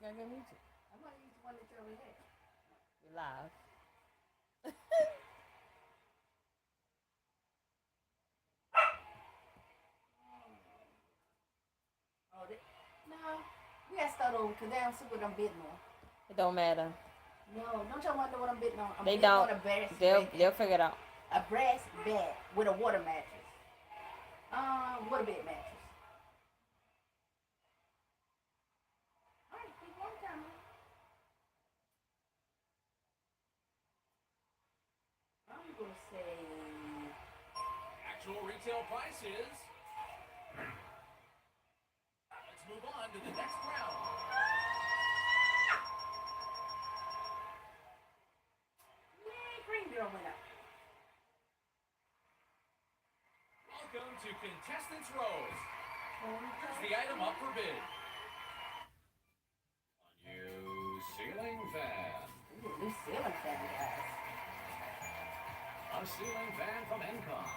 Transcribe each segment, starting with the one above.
got good music. I'm gonna use the one that's over there. We live. Oh, no. We gotta start over because they don't see what I'm bidding on. It don't matter. No, don't y'all want to know what I'm bidding on? I'm They bidding don't. on a brass They'll figure it out. A brass bed with a water mattress. Water bed mattress. Alright, keep on coming. I'm gonna say Actual retail prices. Let's move on to the next round. yay, green girl went up. Welcome to Contestants Rose. Here's the item up for bid. A new ceiling fan. Ooh, new ceiling fan, guys. A ceiling fan from Encon.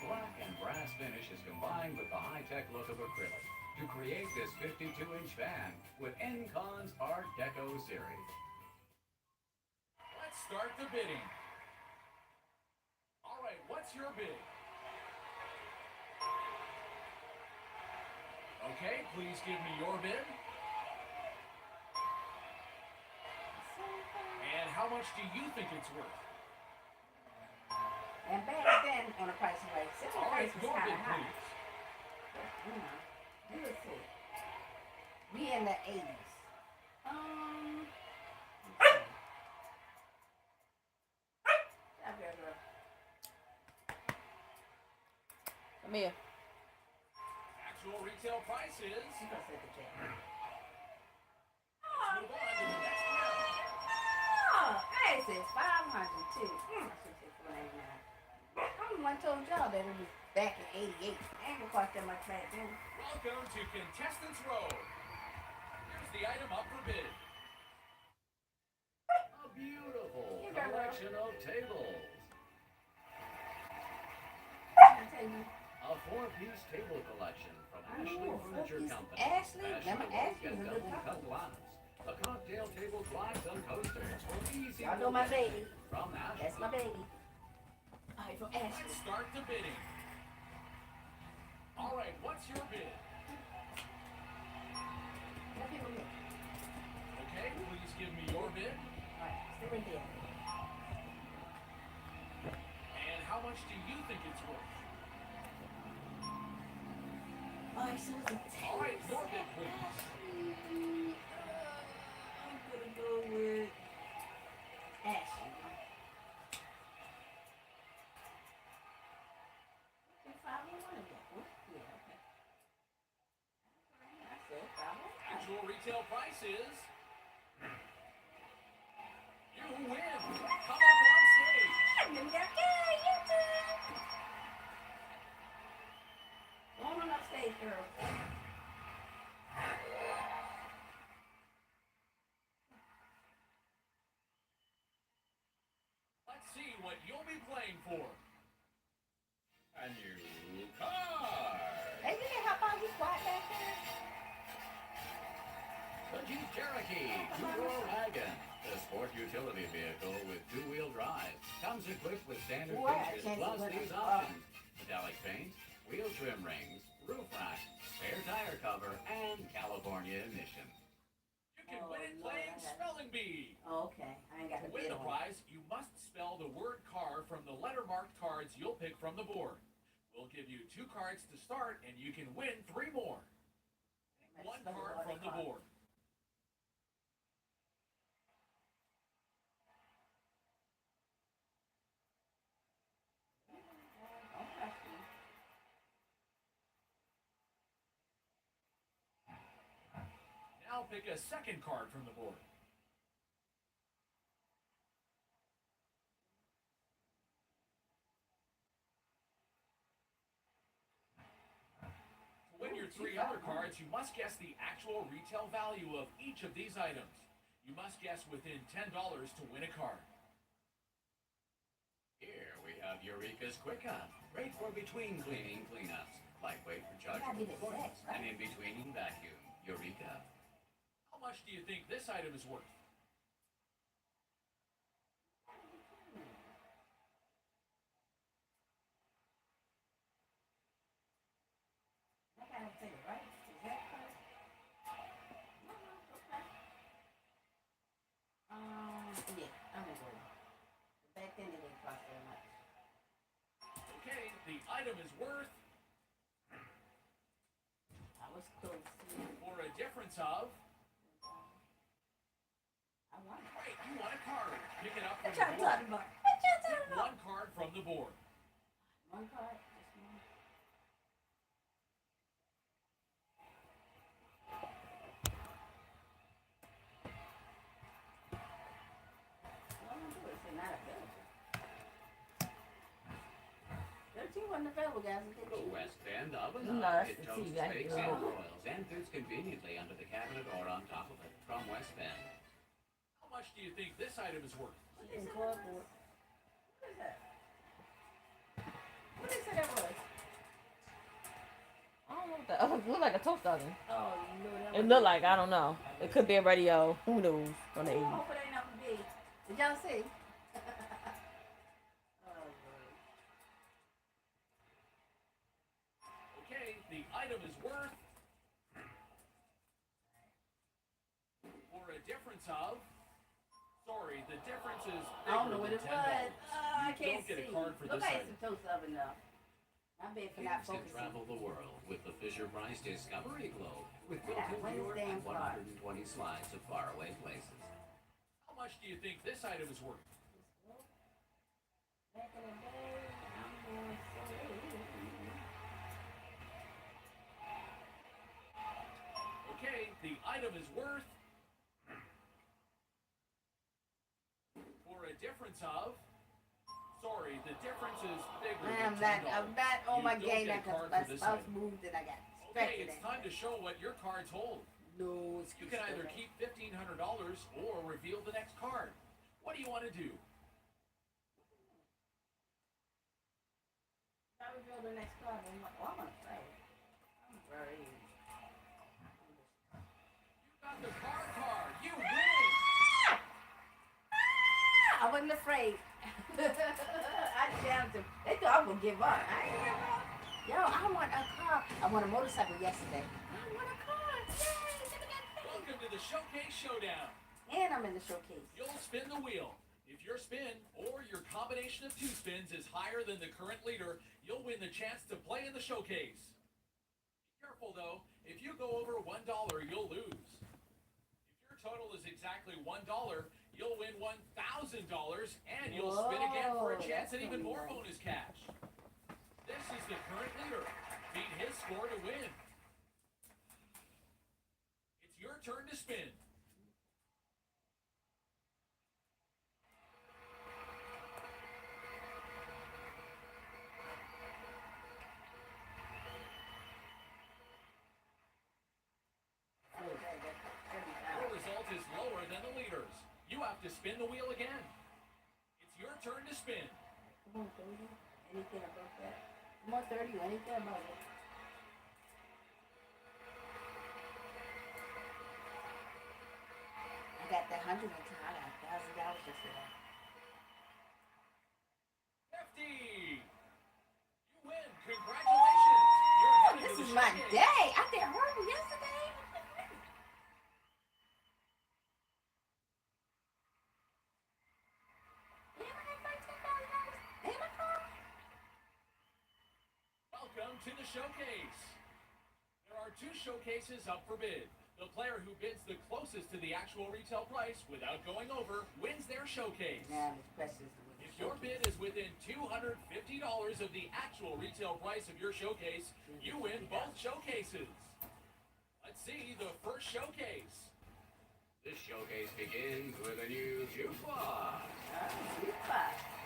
Black and brass finish is combined with the high-tech look of acrylic to create this 52-inch fan with Encon's Art Deco series. Let's start the bidding. All right, what's your bid? Okay, please give me your bid. And how much do you think it's worth? And back then, on the Price is Right, ceiling All right, price was your kind bid, of high. please. Let's see. We in the 80s. Stop there, girl. Come here. Actual retail prices. She gonna set the check. Let's move on to the next round. Oh, I said 500 too. I should say 499. I'm the one told y'all that it was back in 88. I ain't gonna cost that much back then. Welcome to Contestants Row. Here's the item up for bid. A beautiful collection of tables. I tell you. A four-piece table collection from Ashley Furniture Company. Ashley? Remember Ashley and was a good double cut couple. glass. A cocktail table glass and coasters for easy Y'all know my baby. from Ashley. That's my baby. Alright, from Ashley. Let's start the bidding. All right, what's your bid? Let people know. Okay, please give me your bid. Alright, stay right there. And how much do you think it's worth? Alright, so it's a All right, your bid, please. I'm gonna go with Ashley. Okay, 501 again. Yeah, okay. I said 501. Actual retail prices. You win. Come up on stage. You got good, you too. Go on upstage, girl. Let's see what you'll be playing for. A new car. Hey, you can hop on. You quiet back there. The Jeep Cherokee two-door wagon. The sport utility vehicle with two-wheel drive. Comes equipped with standard Boy, I features can't plus even- these options. Metallic paint, wheel trim rings, roof rack, spare tire cover, and California emission. You can Oh, win it Lord, playing I got it. Spelling Bee. Oh, okay. I ain't got To the win bid the on. prize, you must spell the word car from the letter-marked cards you'll pick from the board. We'll give you 2 cards to start, and you can win 3 more. Pick 1 card from the board. Now pick a second card from the board. To win your 3 other cards, you must guess the actual retail value of each of these items. You must guess within $10 to win a card. Here we have Eureka's Quick Up. Great for between cleaning cleanups. Lightweight for gotta be chargeable the points. sex, right? And in betweening vacuum. Eureka. How much do you think this item is worth? I gotta say it right. Is that correct? Okay. Yeah, I'm gonna go. Back then it didn't cost that much. Okay, the item is worth I was close. for a difference of. I won. Wait, you want a card? Pick it up from What the y'all board. talking about? What y'all Pick talking about? one card from the board. One card. Just one. What I'm gonna do is say not available. 13 wasn't available, guys. The West Bend oven. No, that's It the toasts, TV. I bakes, can and do it. broils, and fits conveniently under the cabinet or on top of it. From West Bend. How much do you think this item is worth? What they In say that cardboard. was? What is that? What they say that was? I don't know what that. It look like a toast oven. Oh, no, that It was. look like, I don't know. It could be a radio. Who knows? From the Oh, 80s. hope it ain't nothing big. Did y'all see? Oh, Lord. Okay, the item is worth for a difference of. Sorry, the difference is I don't know bigger what than it was. $10. I You can't don't get see. a card for Look this like item. it's a toast oven though. I bet for not Kids can focusing. travel the world with the Fisher-Price Discovery Globe with Yeah, built-in when viewer it's damn and 120 slides of faraway places. How much do you think this item is worth? Back in the day, I'm going to say. Okay, the item is worth for a difference of. Sorry, the difference is bigger than $10. I'm not on You my don't game get a because card my for this spouse item. moved and I got Okay, distracted. it's time to show what your cards hold. No, You can either keep $1,500 or reveal the next card. What do you want to do? I reveal the next card. I'm gonna play. I'm very. You got the card. You win. I wasn't afraid. I challenged them. They thought I would give up. I ain't give up. Yo, I want a car. I want a motorcycle yesterday. I want a car. Yay! Look at that thing. Welcome to the Showcase Showdown. And I'm in the showcase. You'll spin the wheel. If your spin or your combination of 2 spins is higher than the current leader, you'll win the chance to play in the showcase. Be careful though, if you go over $1, you'll lose. If your total is exactly $1, you'll win $1,000 and you'll spin again for a Whoa, chance at that's even more nice. bonus cash. This is the current leader. Beat his score to win. It's your turn to spin. Your result is lower than the leaders. You have to spin the wheel again. It's your turn to spin. Come on, 30. Anything about that? Come on, 30. Anything about it? I got that 100 one time. I got $1,000 yesterday. 50. You win. Congratulations. You're headed This to the is my showcase. day. I did horrible yesterday. Welcome to the showcase. There are 2 showcases up for bid. The player who bids the closest to the actual retail price without going over wins their showcase. Now, Miss Precious. If your bid is within $250 of the actual retail price of your showcase, you win both showcases. Let's see the first showcase. This showcase begins with a new jukebox.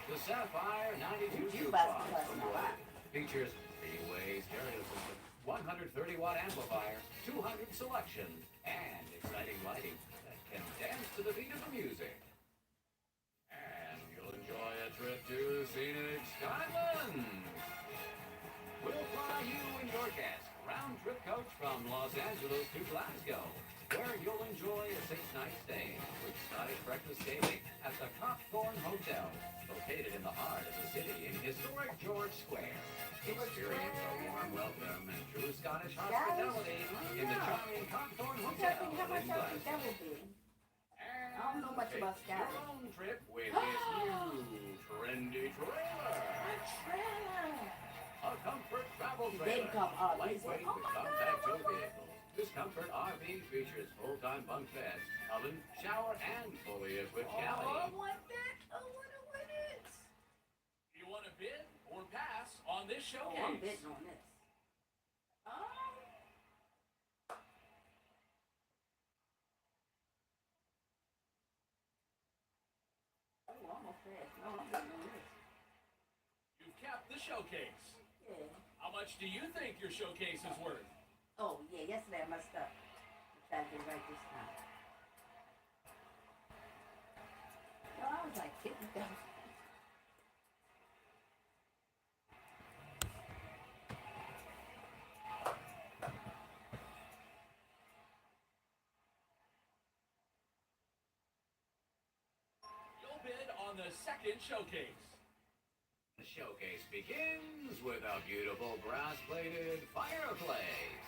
The Sapphire 92 Jukebox jukebox from plus Wood features 3-way stereo system, 130-watt amplifier, 200 selection, and exciting lighting that can dance to the beat of the music. And you'll enjoy a trip to scenic Scotland. We'll fly you and your guests round-trip coach from Los Angeles to Glasgow. where you'll enjoy a 6-night stay with Scottish breakfast daily at the Cockthorne Hotel, located in the heart of the city in historic George Square. Experience a warm welcome and true Scottish hospitality in the charming Cockthorne Hotel How much in I think that Glasgow. will be? And I don't know much take about Scotland. your own trip with this new trendy trailer. A trailer. A comfort travel They trailer. come up. Lightweight Oh with my compact tow God. vehicles. This comfort RV features full-time bunk beds, oven, shower, and fully equipped Oh, I galley. want that. I want to win it. Do you want to bid or pass on this Oh, I'm showcase? betting on this. Oh, I'm a pass. No, I'm betting on this. You've capped the showcase. Yeah. How much do you think your showcase is worth? Oh, yeah, yesterday I messed up. I'm trying to get it right this time. No, I was like 50,000. You'll bid on the second showcase. The showcase begins with a beautiful brass-plated fireplace.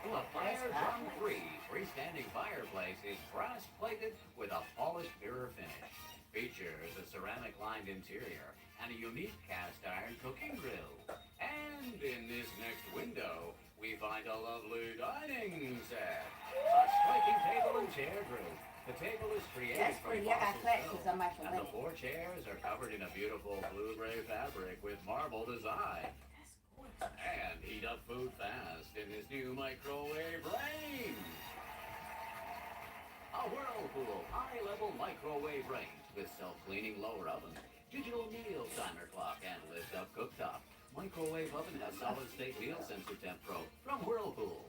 The Fire Drum 3 freestanding fireplace is brass-plated with a polished mirror finish. Features a ceramic-lined interior and a unique cast-iron cooking grill. And in this next window, we find a lovely dining set. A striking table and chair group. The table is created That's from pretty. I got fossil class stone, because I'm actually and the winning. 4 chairs are covered in a beautiful blue-gray fabric with marble design. That's gorgeous. And heat up food fast in this new microwave range. A Whirlpool high-level microwave range with self-cleaning lower oven, digital meal timer clock, and lift-up cooktop. Microwave oven has solid-state meal sensor temp probe from Whirlpool.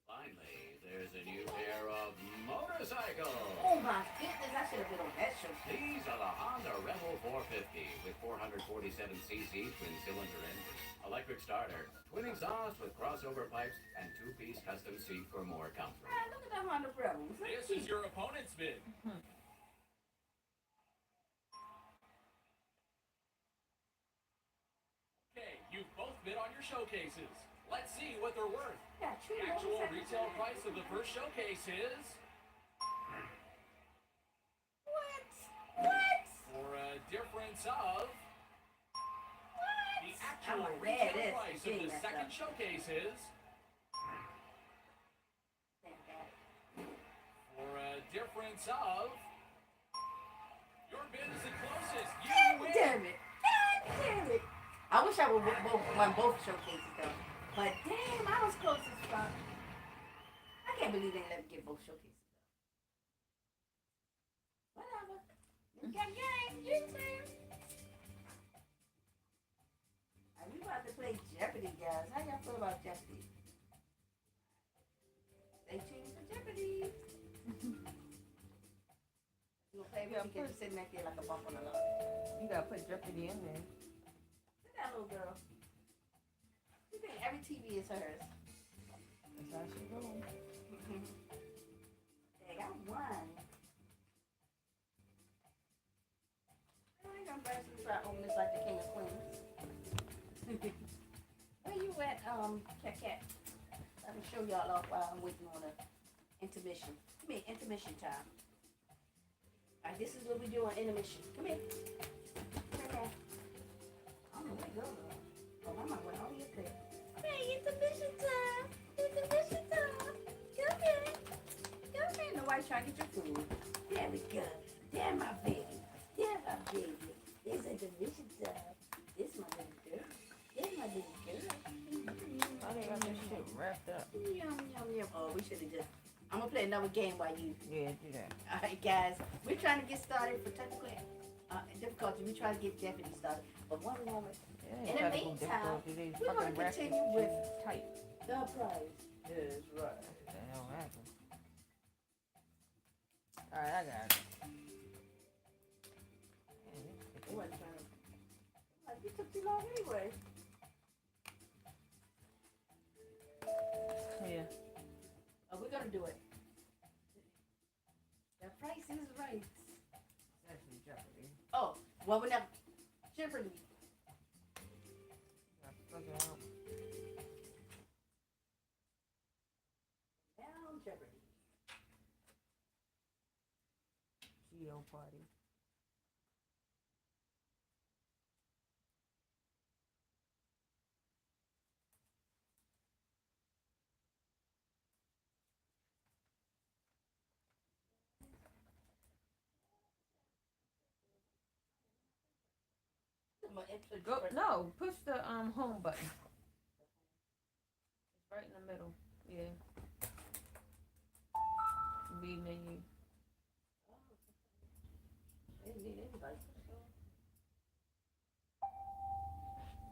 Finally, there's a new pair of motorcycles. Oh my goodness, I should have been on that show. These are the Honda Rebel 450 with 447cc twin-cylinder engine, electric starter, twin exhaust with crossover pipes, and 2-piece custom seat for more comfort. Man, look at that Honda Rebels. This is your opponent's bid. Okay, you've both bid on your showcases. Let's see what they're worth. Yeah, The true. actual retail price of the first showcase is, What? for a difference of, the actual I'm retail mad at price of this. the second showcase is, for a difference of, your bid is the closest. You God win. damn it. God damn it. I wish I would won both showcases though. But damn, I was close as fuck. I can't believe they let me get both showcases though. Whatever. You got game. You too. We about to play Jeopardy, guys. How y'all feel about Jeopardy? Stay tuned for Jeopardy. You gonna play with me? Because you're sitting back there like a bump on the lawn. You gotta put Jeopardy in there. Look at that little girl. You think every TV is hers? That's how she goes. Dang, I won. I ain't gonna buy some try open this like the king of queens. Where you at, Cat? Let me show y'all off while I'm waiting on a intermission. Come here, intermission time. Alright, this is what we do on intermission. Come here. Come here. I don't know where to go though. Oh, I might went all the way up there. Hey, intermission time. Intermission time. Come here. Come here. Nobody trying to get your food. There we go. There my baby. There my baby. It's intermission time. This my little girl. There's my little girl. I think I got this shit wrapped up. Yum, yum, yum. Oh, we should have just... I'm going to play another game while you... Yeah, do that. All right, guys. We're trying to get started for technical difficulty. We're trying to get Jeopardy started. But one moment. Yeah, In the technical meantime, difficulty, they we're fucking gonna wrapped continue this with- shit tight. The prize is right. What the hell happened? Alright, I got it. I wasn't trying to... Like, you took too long anyway. Yeah. Well, we never. Jeopardy. Fuck it out. Now Jeopardy. Jeopardy. Go no, push the home button. It's right in the middle. Yeah. B menu. Didn't need anybody.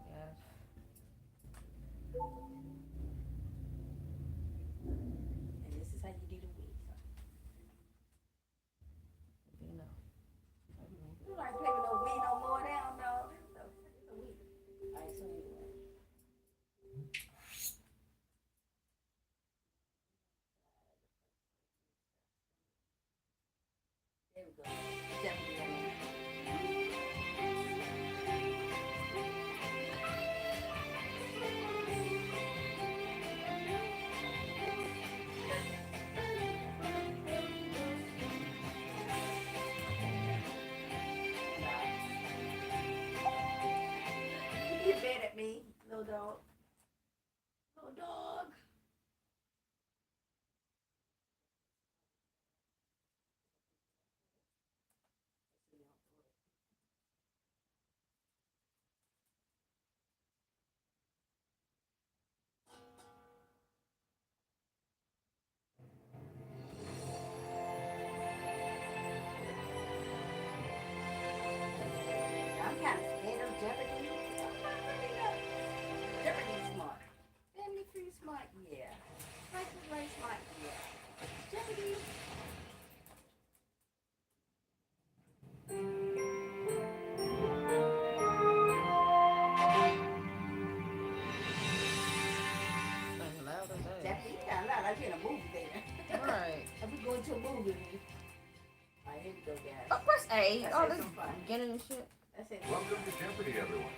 Yes. And this is how you do the week. You know. You like play with no weed no more now? No. It's a week. Alright, so anyway. There we go. Jeopardy. You get mad at me, little dog. Little dog. I'm kind of scared of Jeopardy. I'm not really know. Jeopardy smart. Family free smart, yeah. Price is right smart, yeah. Jeopardy. That's loud as hell. Jeopardy, kind of loud. Like you're in a movie theater. Right. If we go to a movie. Alright, here we go, guys. Oh, press A. Let's Oh, have this some fun. beginning and shit. That's it. Welcome to Jeopardy, everyone.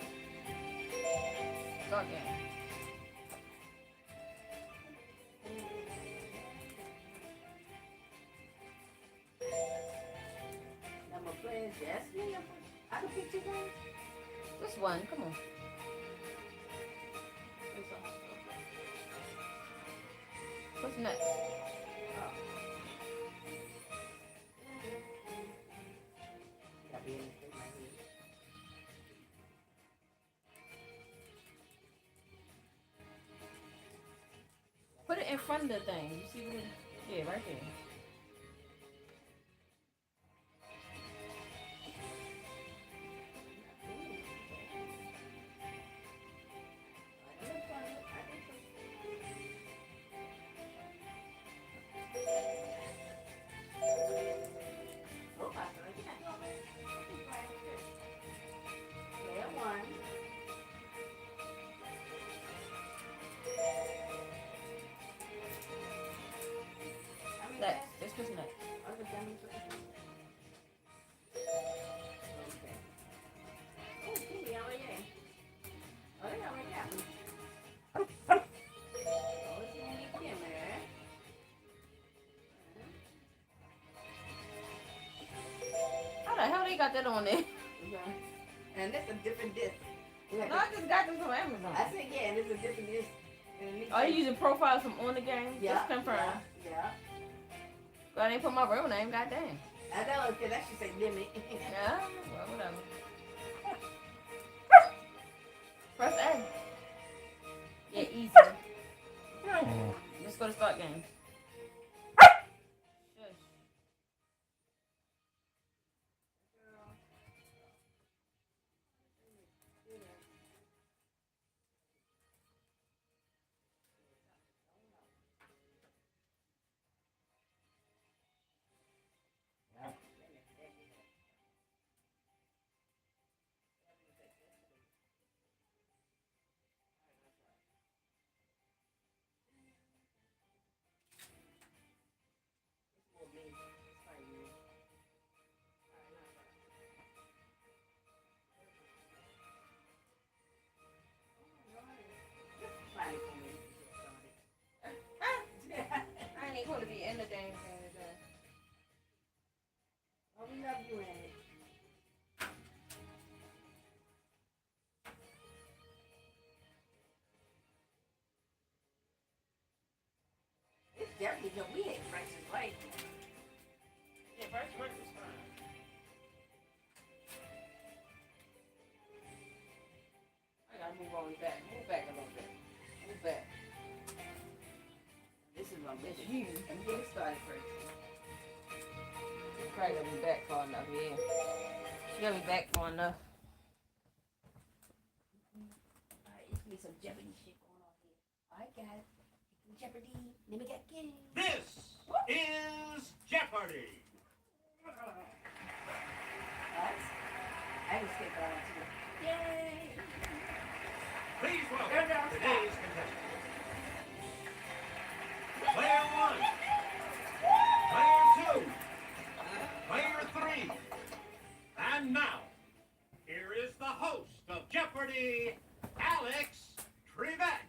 Start game. Number friends, yes. I can pick two games. This one, come on. What's next? Gotta be anything right here. Put it in front of the thing. You see what it? Yeah, right there. Next. This was next. How the hell they got that on there? And that's a different disc. No, I just got this from Amazon. I said, yeah, and it's a different disc. Are you using profiles from on the game? Yeah. Just confirm. Yeah. But I didn't put my real name, goddamn. I know, because that should say limit. Yeah, well, whatever. Press A. Yeah, easy. Let's go to start game. Shush. in the dang thing today. Oh, we love you, Annie. It's definitely good. We ate breakfast right. Yeah, first breakfast fine. I gotta move on back. Move back a little bit. Move back. This is my It's mission. you. Let me get it started first. You probably gotta be back far enough, yeah. You gotta be back far enough. Alright, it's me some Jeopardy shit going on here. Alright, guys. Jeopardy. Let me get it. This is Jeopardy! Alright. I just skip that one too. Yay! Please No, welcome no, stop. today's contestant. Player 1, Player 2, Player 3, and now, here is the host of Jeopardy, Alex Trebek.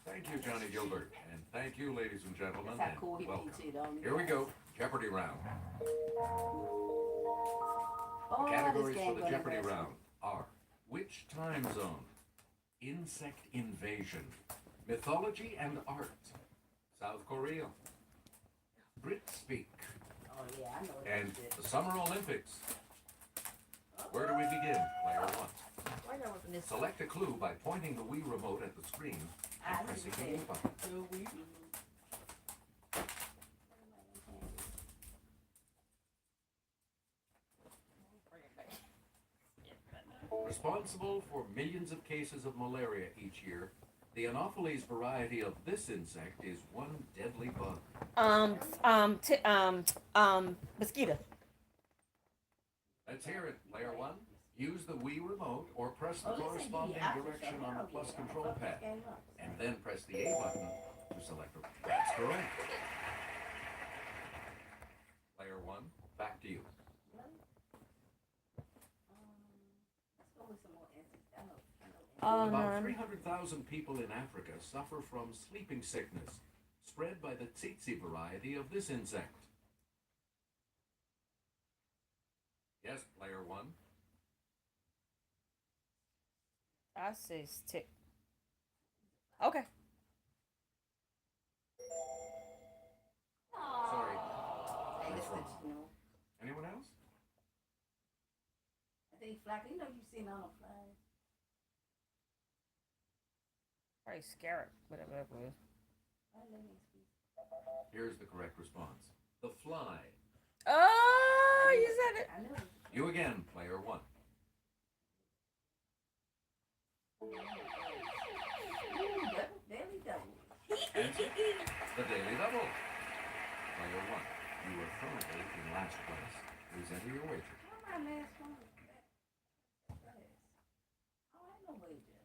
Thank you, Johnny Gilbert. And thank you, ladies and gentlemen. That's how And cool he welcome. thinks, don't he? Here we go. Jeopardy round. Oh, The categories this for game the gonna Jeopardy embarrass me. round are which time zone? Insect invasion. Mythology and art. South Korea. Brit speak. Oh yeah, I know what And that the is. Summer Olympics. Where do we begin? Player 1. Why not with this? Select a clue by pointing the Wii remote at the screen I and pressing the A understand. button. Responsible for millions of cases of malaria each year, the Anopheles variety of this insect is one deadly bug. Mosquito. Let's hear it, Player 1. Use the Wii remote or press the Oh, listen, corresponding yeah, I direction understand. on the I plus don't control get it. pad, Game up. and then press the A button to select a... That's correct. Player 1, back to you. Let's go with some more answers. I know. Oh, About no. 300,000 people in Africa suffer from sleeping sickness, spread by the tsetse variety of this insect. Yes, Player 1. I say stick. Okay. Sorry. Hey, That's listen, wrong. you know. Anyone else? I think Flack, you know you've seen on a fly. Probably scarab, whatever that was. Here's the correct response. The fly. Oh, you said it. I know. You again, Player 1. Daily double. Answer? The Daily Double. Player 1. You are currently in last place. Please enter your wager. How my last one? Oh, I know wager.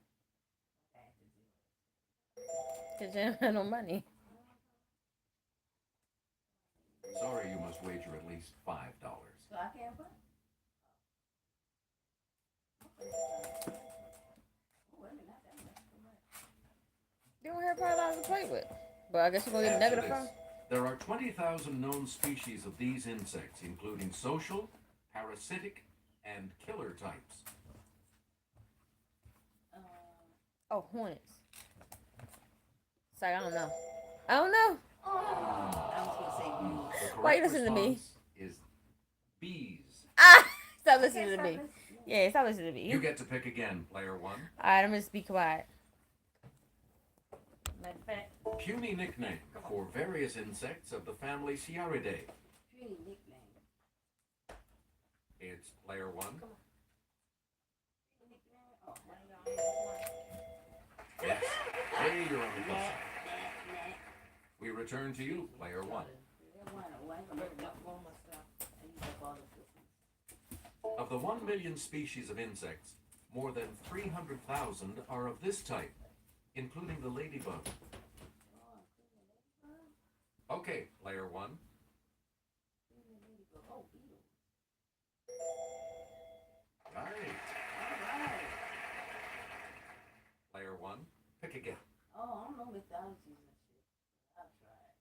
Cause you have no money. Sorry, you must wager at least $5. So I can't put? You don't have $5 to play with. But I guess you're gonna get Answer negative this. from. There are 20,000 known species of these insects, including social, parasitic, and killer types. Oh, hornets. Sorry, I don't know. I don't know. I was gonna say The correct Why you listening to me? response is bees. Ah! Stop listening to me. Yeah, stop listening to me. You get to pick again, Player 1. Alright, I'm gonna just be quiet. Matter of fact, Puny nickname for various insects of the family Sciaridae. pretty nickname. It's Player 1. Oh, Yes. Hey, you're on the plus side. We return to you, Player 1. Of the 1 million species of insects, more than 300,000 are of this type, including the ladybug. Okay, Player 1. Right. Player 1, pick again. Oh, I don't know mythologies and shit. I'll try it.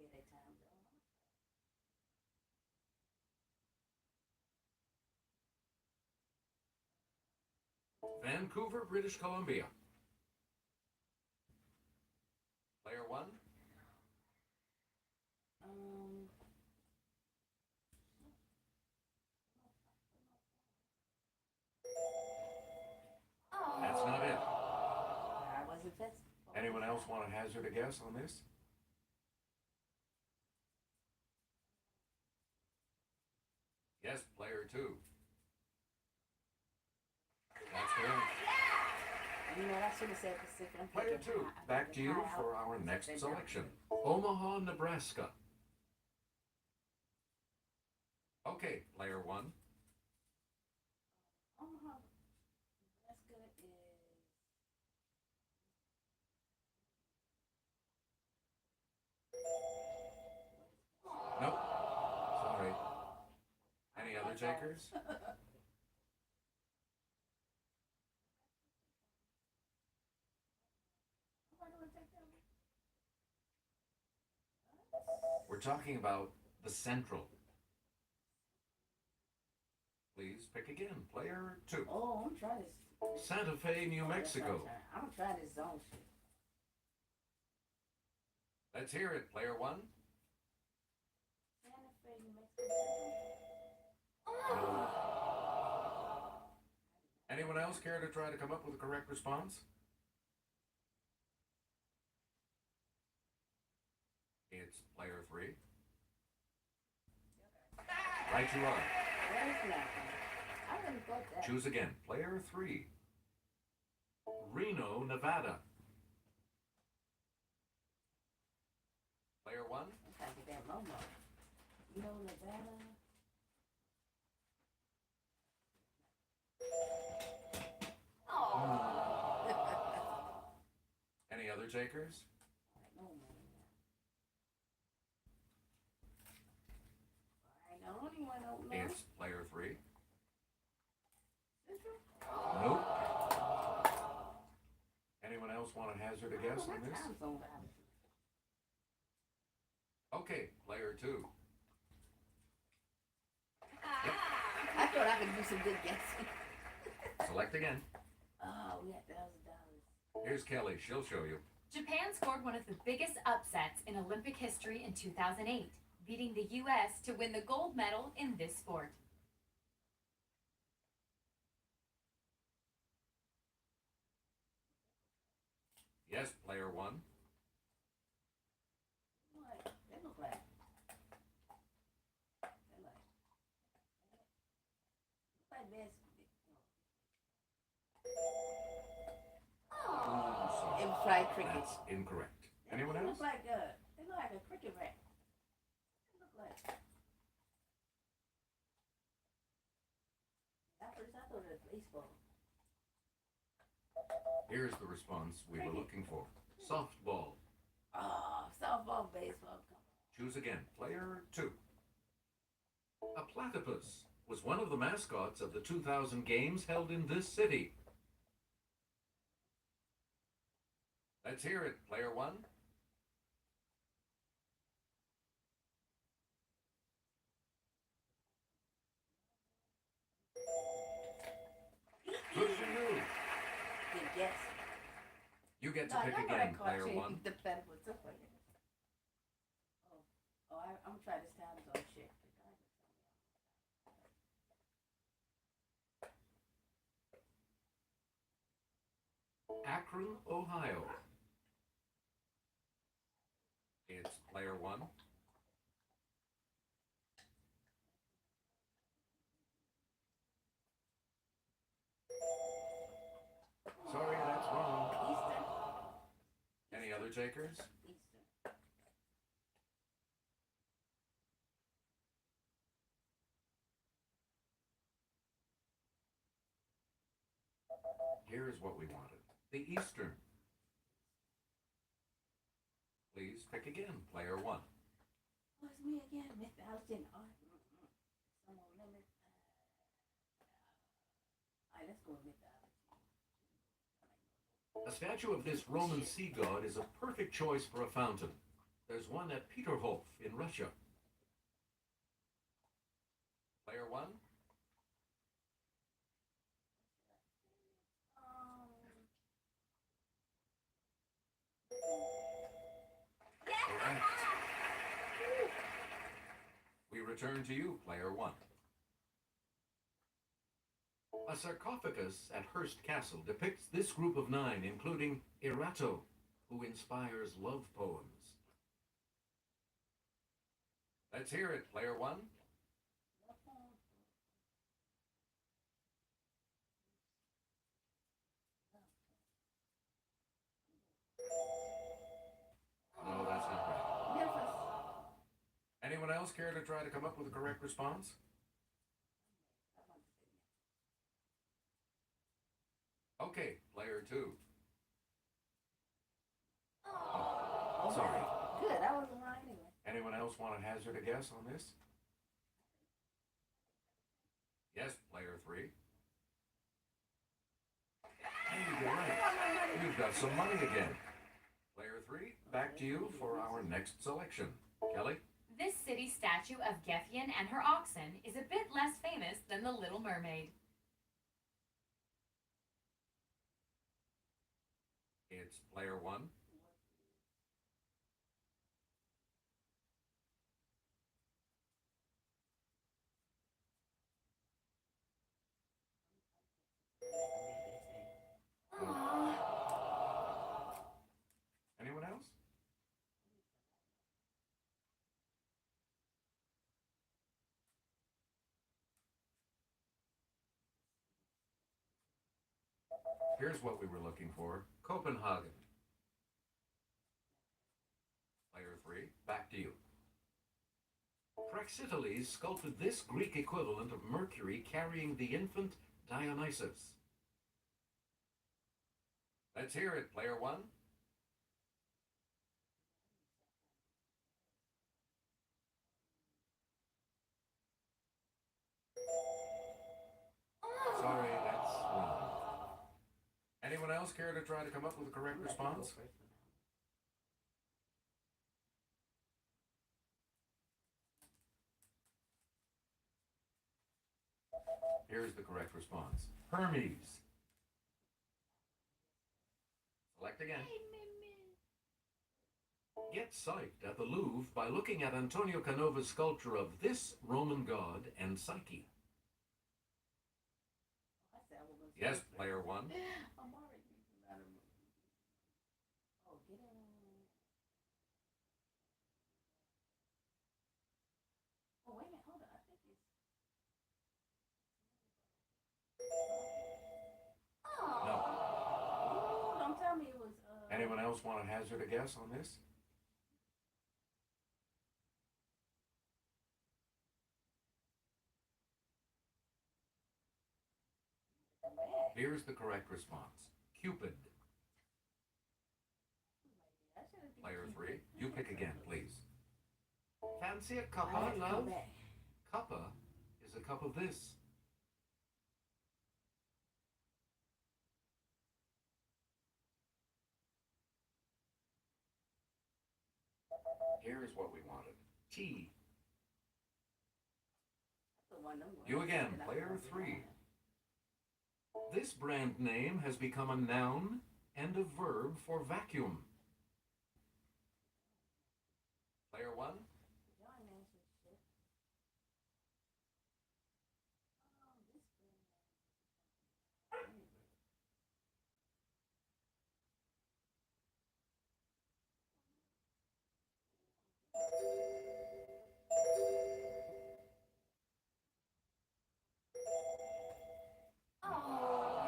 Yeah, that time zone. Vancouver, British Columbia. Player 1. Um, That's not it. I wasn't fast. Anyone else want to hazard a guess on this? Yes, player 2. That's correct. You know, I should have said Pacific. I'm Player thinking 2, high- back to you high for out. our Something next down. selection. Omaha, Nebraska. Okay, player 1. Omaha, Nebraska is. Nope. Sorry. Any other takers? We're talking about the Central. Please pick again. Player 2. Oh, I'm trying this. Santa Fe, New Mexico. I'm trying this zone shit. Let's hear it. Player 1. Santa Fe, New Mexico. No. Anyone else care to try to come up with a correct response? It's player 3. Right you are. Where's that? I wouldn't got that. Choose again. Player 3. Reno, Nevada. Player 1. I'm trying to get that Momo. You know, Nevada. Any other takers? No, man. I the only one I don't know. It's player 3. Central? Nope. Anyone else want to hazard a guess on this? Time zone out. Okay, player 2. I thought I could do some good guessing. Select again. Oh, we had $1,000. Here's Kelly. She'll show you. Japan scored one of the biggest upsets in Olympic history in 2008, beating the U.S. to win the gold medal in this sport. Yes, player 1. What? They look like. They like. Look like this. Sorry. It was fried cricket. That's incorrect. Anyone They else? look like they look like a cricket bat. They look like. At first I thought it was baseball. Here's the response we were looking for. Softball. Oh, softball, baseball. Come on. Choose again. Player 2. A platypus was one of the mascots of the 2000 games held in this city. Let's hear it. Player 1. Good for you. Good guess. You get to No, pick I know again, that player cartoon, 1. The platypus up like that. I'm trying this time zone shit. Akron, Ohio. It's player 1. Sorry, that's wrong. Eastern. Any other takers? Eastern. Here's what we wanted. The Eastern. Please pick again, player 1. Oh, it's me again. Mythology. Some more limit. Alright, let's go with mythology. A statue of this Roman sea god is a perfect choice for a fountain. There's one at Peterhof in Russia. Player 1, correct. We return to you, Player 1. A sarcophagus at Hearst Castle depicts this group of 9, including Erato, who inspires love poems. Let's hear it, Player 1. No, that's not right. Memphis. Anyone else care to try to come up with a correct response? Okay, Player 2. Sorry. Good, I wasn't right anyway. Anyone else want to hazard a guess on this? Yes, Player 3. Hey, you're right. You've got some money again. Player 3, back to you for our next selection. Kelly? This city statue of Geffen and her oxen is a bit less famous than the Little Mermaid. It's Player 1. Anyone else? Here's what we were looking for. Copenhagen. Player 3, back to you. Praxiteles sculpted this Greek equivalent of Mercury carrying the infant Dionysus. Let's hear it, Player 1. Sorry, that's wrong. Anyone else care to try to come up with a correct response? Here's the correct response. Hermes. Select again. Get psyched at the Louvre by looking at Antonio Canova's sculpture of this Roman god and Psyche. Yes, Player 1. I'm already thinking about it. Oh, get in. Oh, wait a minute, hold on. I think it's. No. Oh, don't tell me it was. Anyone else want to hazard a guess on this? Here's the correct response. Cupid. Player 3, you pick again, please. Fancy a I cuppa, have to go love? back. Cuppa is a cup of this. Here's what we wanted. Tea. That's the one I'm going You to again, say that I Player wasn't 3. right. This brand name has become a noun and a verb for vacuum. Player 1. John answered shit. Oh, this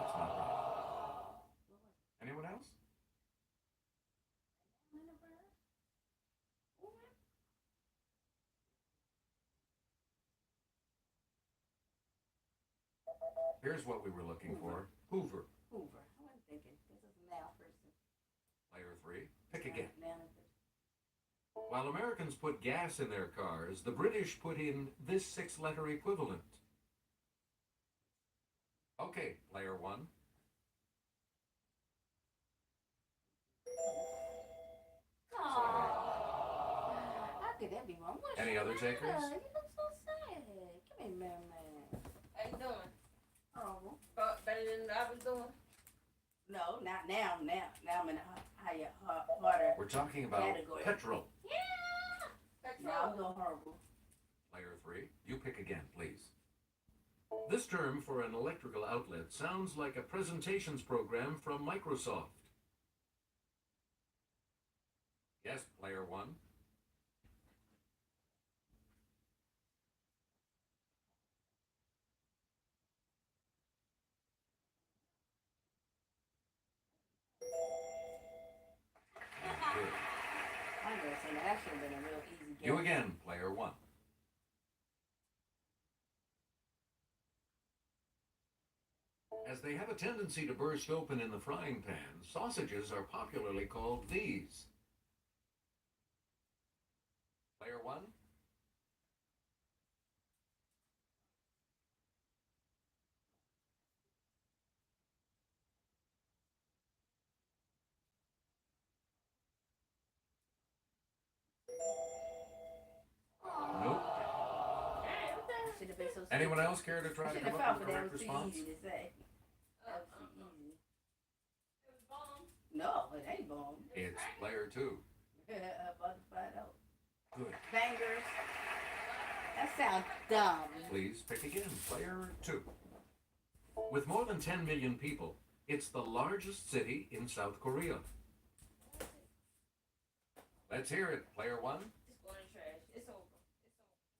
That's not right. Anyone else? Here's what we were looking for. Hoover. Hoover. I wasn't thinking. This is a now person. Player 3, pick again. Now person. While Americans put gas in their cars, the British put in this 6-letter equivalent. Okay, Player 1. Oh. could that be wrong? What's Any the other matter? takers? You look so sad. Come here, man. How you doing? Horrible. Better than I was doing? No, not now. Now I'm in a higher, harder. We're talking about Category. petrol. No, I'm Petrol. doing horrible. Player 3, you pick again, please. This term for an electrical outlet sounds like a presentations program from Microsoft. Yes, player 1. Good. I'm gonna say that should have been a real easy game. You again, player 1. As they have a tendency to burst open in the frying pan, sausages are popularly called these. Player 1. Nope. Should have been so Anyone stupid. else care to try to Should come have up felt with for a that. correct Was too response? easy to say. That was too easy. It was bomb. No, it ain't bomb. It's player 2. About to find out. Good. Bangers. That sounds dumb. Please pick again, player 2. With more than 10 million people, it's the largest city in South Korea. Let's hear it, player 1. Just going in the trash. It's over. It's over.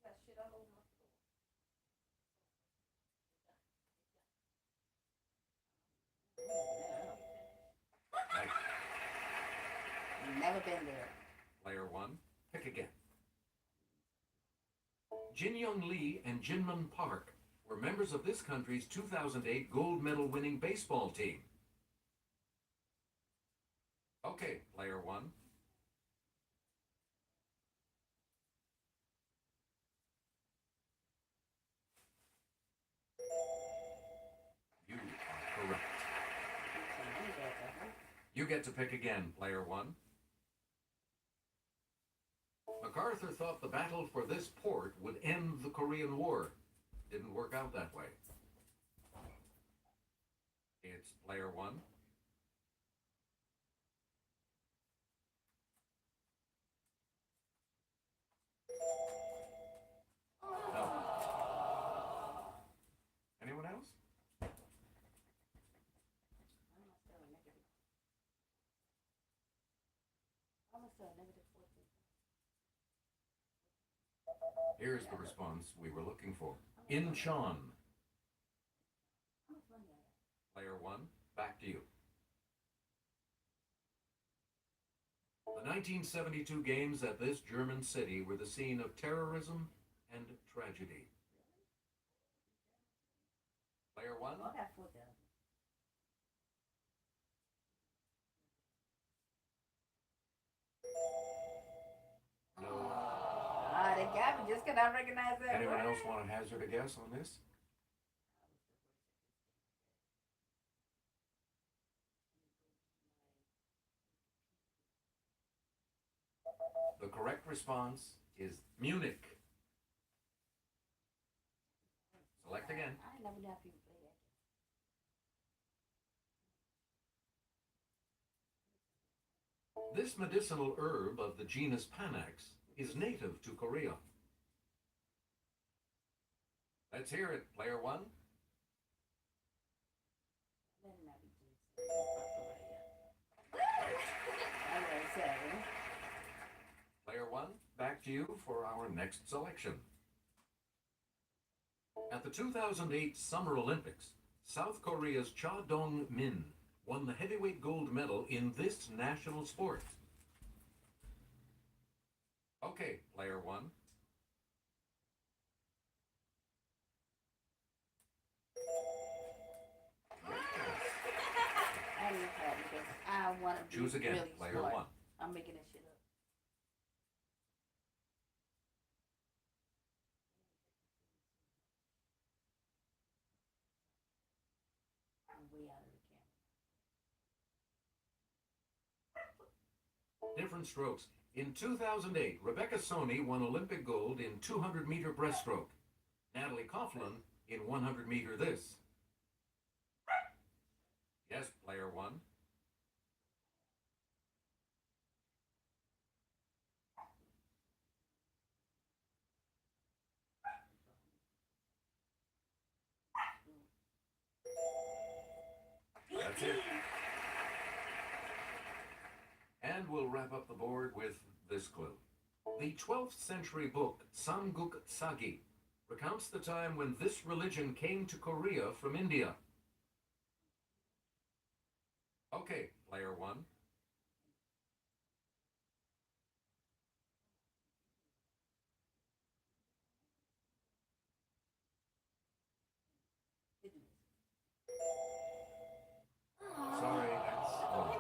Got shit all over my floor. Right. Never been there. Player 1, pick again. Jin Young Lee and Jinmun Park were members of this country's 2008 gold medal winning baseball team. Okay, player 1. You are correct. You get to pick again, player 1. MacArthur thought the battle for this port would end the Korean War. Didn't work out that way. It's player 1. No. Anyone else? Here's the response we were looking for. Incheon. Player 1, back to you. The 1972 games at this German city were the scene of terrorism and tragedy. Player 1, I got 4,000. no. They got me just because I recognize that Anyone word. else want to hazard a guess on this? The correct response is Munich. Select again. I never knew how people play that. This medicinal herb of the genus Panax is native to Korea. Let's hear it, player 1. Better not be jinxed. I'm gonna say. Player 1, back to you for our next selection. At the 2008 Summer Olympics, South Korea's Cha Dong-min won the heavyweight gold medal in this national sport. Okay, player 1. I need that because I want to be Choose again, really player smart. 1. I'm making that shit up. I'm way out of the camera. Different strokes. In 2008, Rebecca Soni won Olympic gold in 200-meter breaststroke. Natalie Coughlin in 100-meter this. Yes, player one. That's it. And we'll wrap up the board with this clue. The 12th century book, Samguk Sagi, recounts the time when this religion came to Korea from India. Okay, player one. Sorry, that's wrong.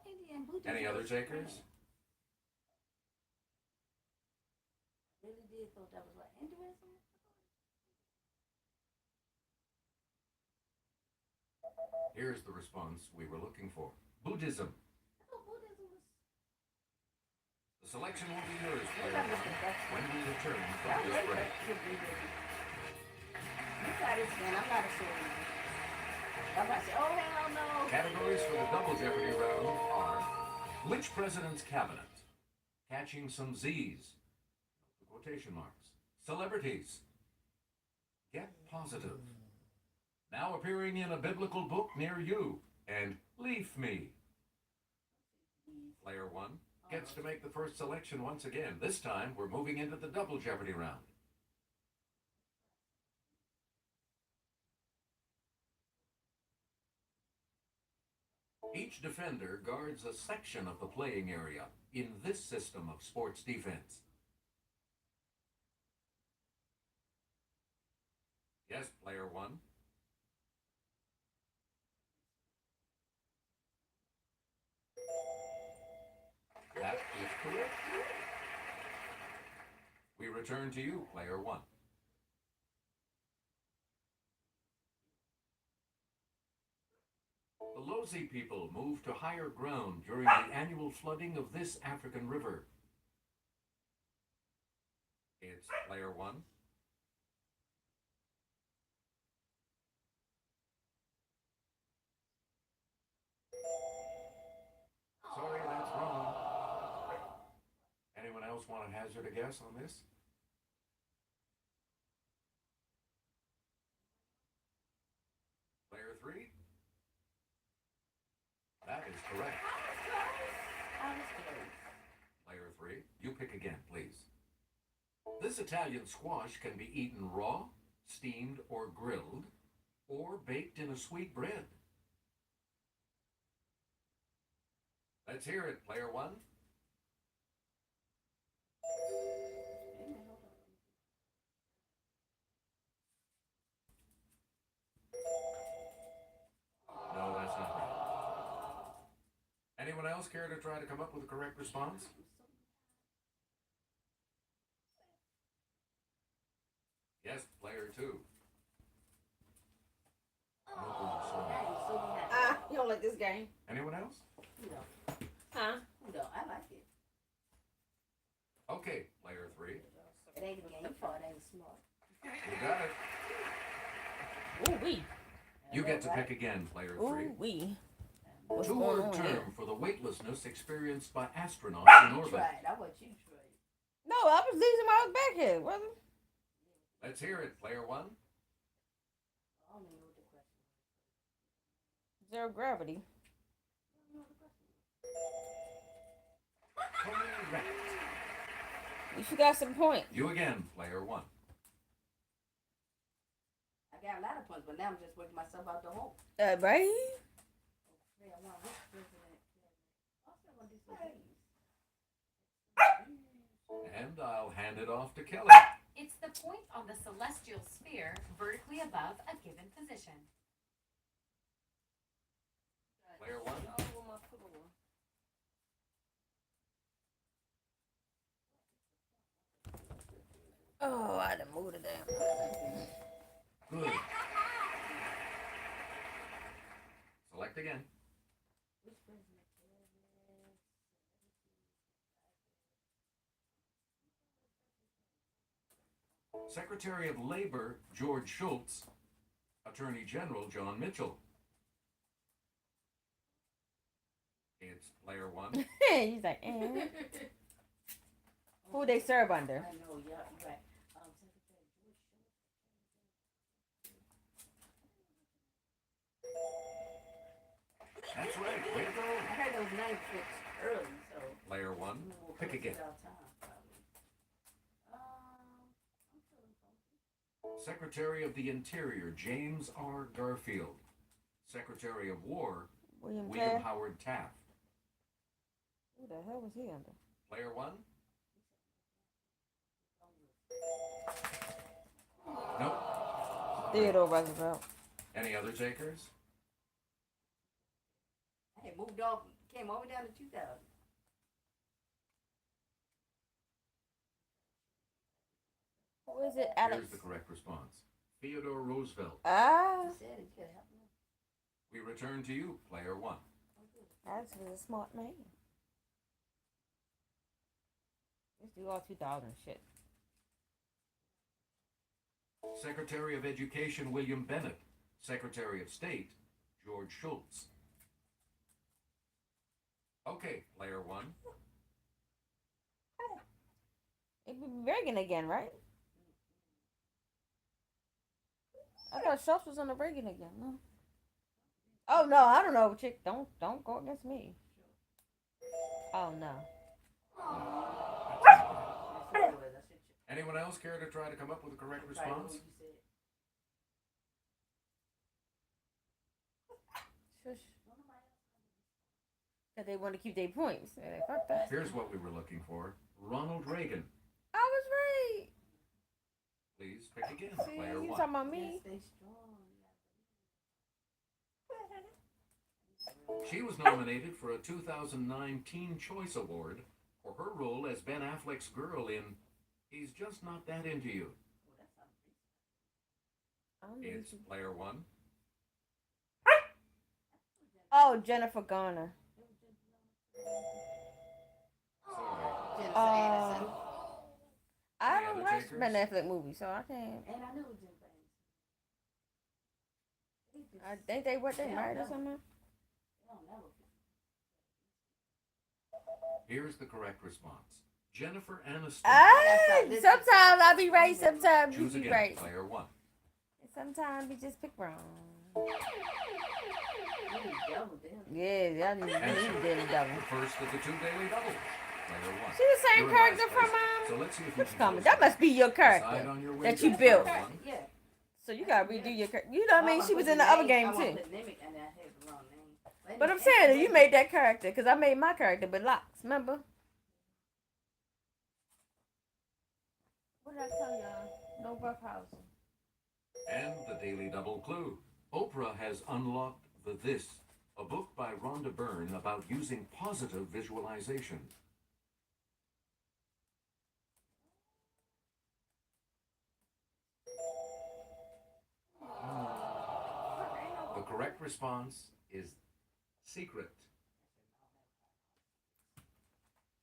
Indian Buddhism. Any other takers? Really did thought that was what, Hinduism? Here's the response we were looking for. Buddhism. I thought Buddhism was. The selection will be yours, player That was one, the best when one. we return That from was this the break. best. You got it, man. I'm not a sword. I'm about to say, oh, hell no. Categories for the Double Jeopardy round are: which president's cabinet? Catching some Z's. Quotation marks. Celebrities. Get positive. Now appearing in a biblical book near you. And Leaf Me. Player one gets to make the first selection once again. This time, we're moving into the Double Jeopardy round. Each defender guards a section of the playing area in this system of sports defense. Yes, player one. That is correct. We return to you, player one. The Lozi people moved to higher ground during the annual flooding of this African river. It's player one. Sorry, that's wrong. Anyone else want to hazard a guess on this? Player three? That is correct. I was close. Player three, you pick again, please. This Italian squash can be eaten raw, steamed, or grilled, or baked in a sweet bread. Let's hear it, player one. No, that's not right. Anyone else care to try to come up with a correct response? Yes, player two. No, sorry. You don't like this game? Anyone else? No, Huh? no, I like it. Okay, player three. It ain't a game for it, ain't smart. You got it. Ooh wee. You get to pick again, player three. Ooh wee. What's going Two-word on term here? for the weightlessness experienced by astronauts in You orbit. tried. I want you to try. No, I was losing my back here, brother. Let's hear it, player one. I don't even know what the question is. Zero gravity. Correct. You got some points. You again, player one. I got a lot of points, but now I'm just working myself out the hole. Right? Hey, I want which president? Also, I want to do some things. And I'll hand it off to Kelly. It's the point on the celestial sphere vertically above a given position. Player one. Oh, I done moved it down. Good. Select again. Which president? Secretary of Labor George Shultz. Attorney General John Mitchell. It's player one. He's like, eh. Who they serve under? I know, yeah, you're right. Secretary George Shultz. That's right. Way to go. I heard those names fixed early, so. Player one. we'll Pick fix again. it out time, probably. I'm feeling funky. Secretary of the Interior James R. Garfield. Secretary of War William William Taft. Howard Taft. Who the hell was he under? Player one. Nope. Theodore Roosevelt. Any other takers? Hey, moved off, came all the way down to 2000. Who is it? Alex. Here's the correct response. Theodore Roosevelt. Ah, He said it could help me. We return to you, player one. Alex was a smart man. Let's do all 2000 shit. Secretary of Education William Bennett. Secretary of State George Shultz. Okay, player one. It'd be Reagan again, right? I thought Schultz was on the Reagan again. No. Oh no, I don't know, chick. Don't go against me. Oh no. Anyone else care to try to come up with a correct response? Shush. Cause they want to keep their points. They're like, fuck that. Here's what we were looking for. Ronald Reagan. I was right. Please pick again, See, player you one. talking about me? Stay strong. She was nominated for a 2009 Teen Choice Award for her role as Ben Affleck's girl in He's Just Not That Into You. It's player one. Oh, Jennifer Garner. Sorry. Jennifer Aniston. I Any don't other watch takers? Ben Affleck movies, so I can't. And I knew it was Jennifer Aniston. I think they what they Yeah, I married or know. something. They don't never. Here's the correct response. Jennifer Aniston. Sometimes I be right, sometimes you Choose be again, right. player one. Sometimes we just pick wrong. Really double down. Yeah, y'all need to daily double. The first of the two daily doubles. Player one. She the same You're in character last from place. So let's see if you What's can coming? close That it. must be your Decide character on your that you wager, built. player one. Yeah. So you gotta redo your character. You know what I mean? She was in the other game too. But I'm saying you made that character because I made my character with locks. Remember? What did I tell y'all? No roughhousing. And the daily double clue. Oprah has unlocked The This, a book by Rhonda Byrne about using positive visualization. The correct response is secret.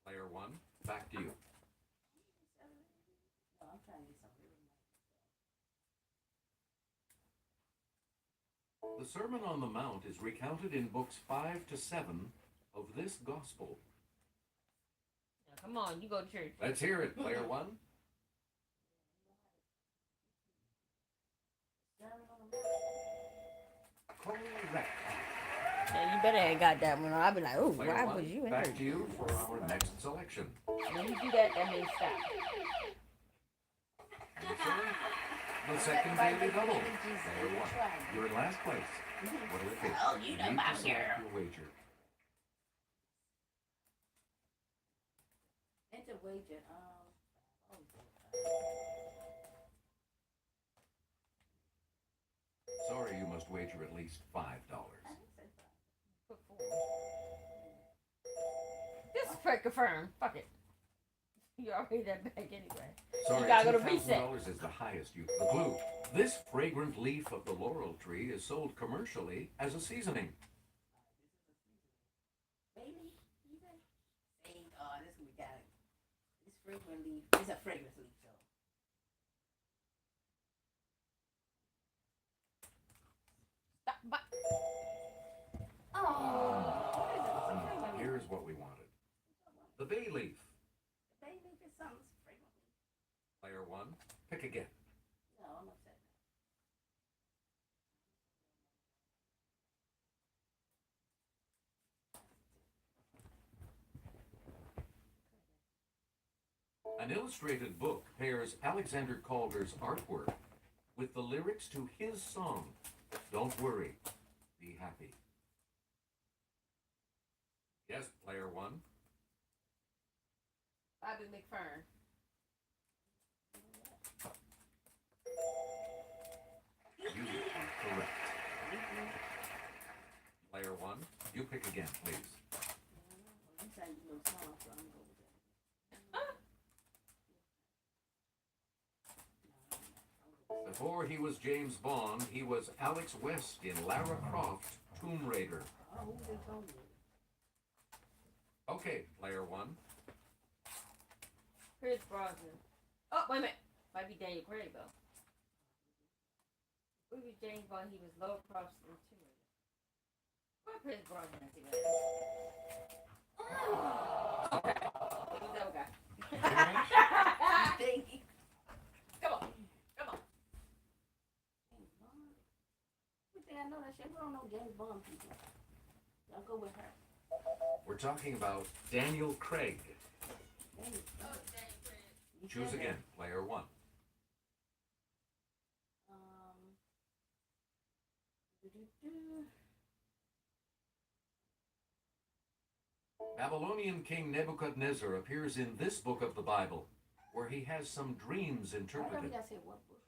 Player one, back to you. The Sermon on the Mount is recounted in books 5 to 7 of this gospel. Now, come on, you go to church. Let's hear it, player one. Correct. Yeah, you better ain't got that one. I'll be like, oh, Player why one, was you in back church? to you for our next selection. When you do that, that means stop. Answer, the second daily double. Player one, you're in last place. What do it take? Oh, you know need my to select girl. your wager. Enter wager. Sorry, you must wager at least $5. Put 4. Just for confirm. Fuck it. You already that back anyway. Sorry, gotta go to reset. $2,000 is the highest you. The clue. This fragrant leaf of the laurel tree is sold commercially as a seasoning. Baby, you got this we got it. This fragrant leaf. It's a fragrance leaf, so. bay leaf. The bay leaf is something frequently. Player 1, pick again. No, I'm upset. An illustrated book pairs Alexander Calder's artwork with the lyrics to his song, Don't Worry, Be Happy. Yes, player 1. Bobby McFerrin. You are correct. Player 1, you pick again, please. I'm trying to do no song, so I'm going to go with that. Before he was James Bond, he was Alex West in Lara Croft, Tomb Raider. Oh, who they told me? Okay, player 1. Chris Brosnan. Oh, wait a minute. Might be Daniel Craig, though. Who was James Bond? He was Lower Croft in Tomb Raider. What Chris Brosnan together? Oh, okay. It was that guy. Thank you. Come on. Come on. James Bond. You think I know that shit? We don't know James Bond people. I'll go with her. We're talking about Daniel Craig. James. Oh, Daniel Craig. You Choose said again, player 1. Do-do-do. Babylonian King Nebuchadnezzar appears in this book of the Bible, where he has some dreams I thought we interpreted. got to say what book?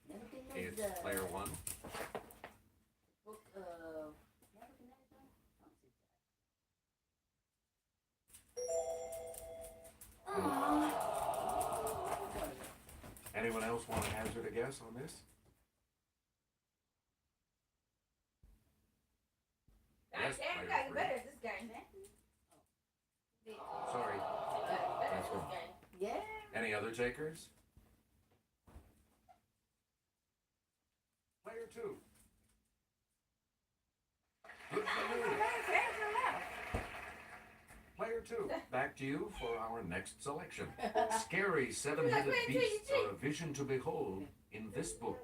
Nebuchadnezzar. It's player 1. Book of Nebuchadnezzar. Anyone else want to hazard a guess on this? Yes, Damn, you player gotta get 3. better at this game. Sorry. That's wrong. Yeah. Any other takers? Player 2. Good for you. Player 2, back to you for our next selection. Scary seven-headed beasts are a vision to behold in this book.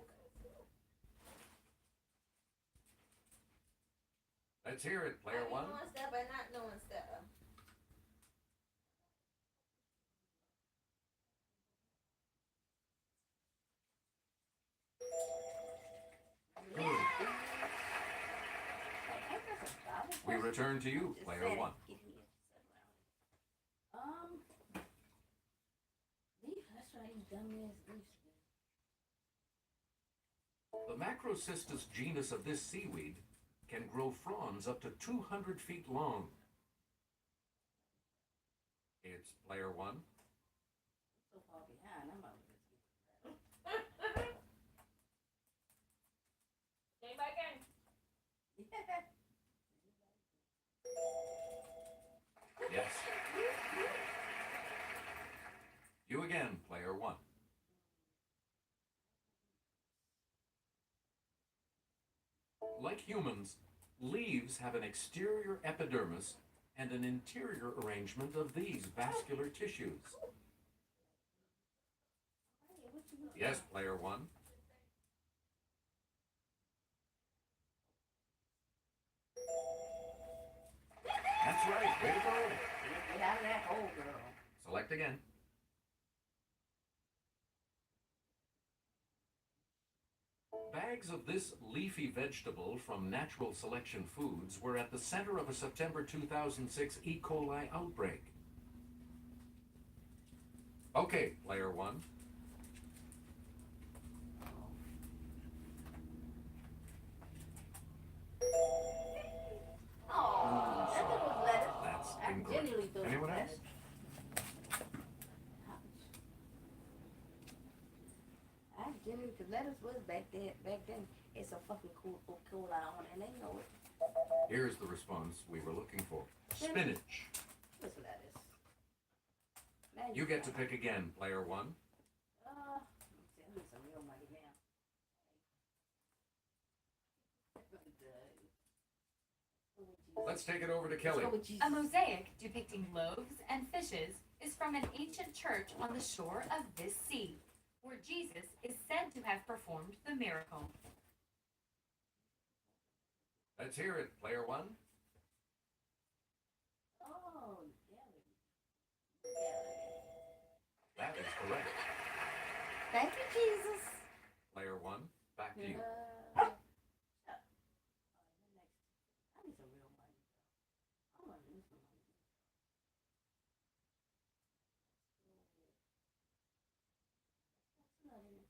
Let's hear it, player 1. Knowing stuff but not knowing stuff. Good. We return to you, player 1. Leaf, that's right, you dumbass leaf. The Macrocystus genus of this seaweed can grow fronds up to 200 feet long. It's player 1. So far behind, I'm out of this. Game by game. Yes. You again, player 1. Like humans, leaves have an exterior epidermis and an interior arrangement of these vascular tissues. Yes, player 1. That's right, way to go. Get out of that hole, girl. Select again. Bags of this leafy vegetable from Natural Selection Foods were at the center of a September 2006 E. coli outbreak. Okay, player 1. Oh, that was lettuce. That's I incorrect. genuinely thought it was Anyone else? lettuce. I genuinely, because lettuce was back then, it's a fucking cool coli on it, and they know it. Here's the response we were looking for. Spinach. What's lettuce? Now You get to pick again, player 1. I need some real money now. What would you Let's take it over to Let's Kelly. go with Jesus. A mosaic depicting loaves and fishes is from an ancient church on the shore of this sea, where Jesus is said to have performed the miracle. Let's hear it, player one. Oh, Galilee. That is correct. Thank you, Jesus. Player one, back to you. I need some real money. I want to lose some money.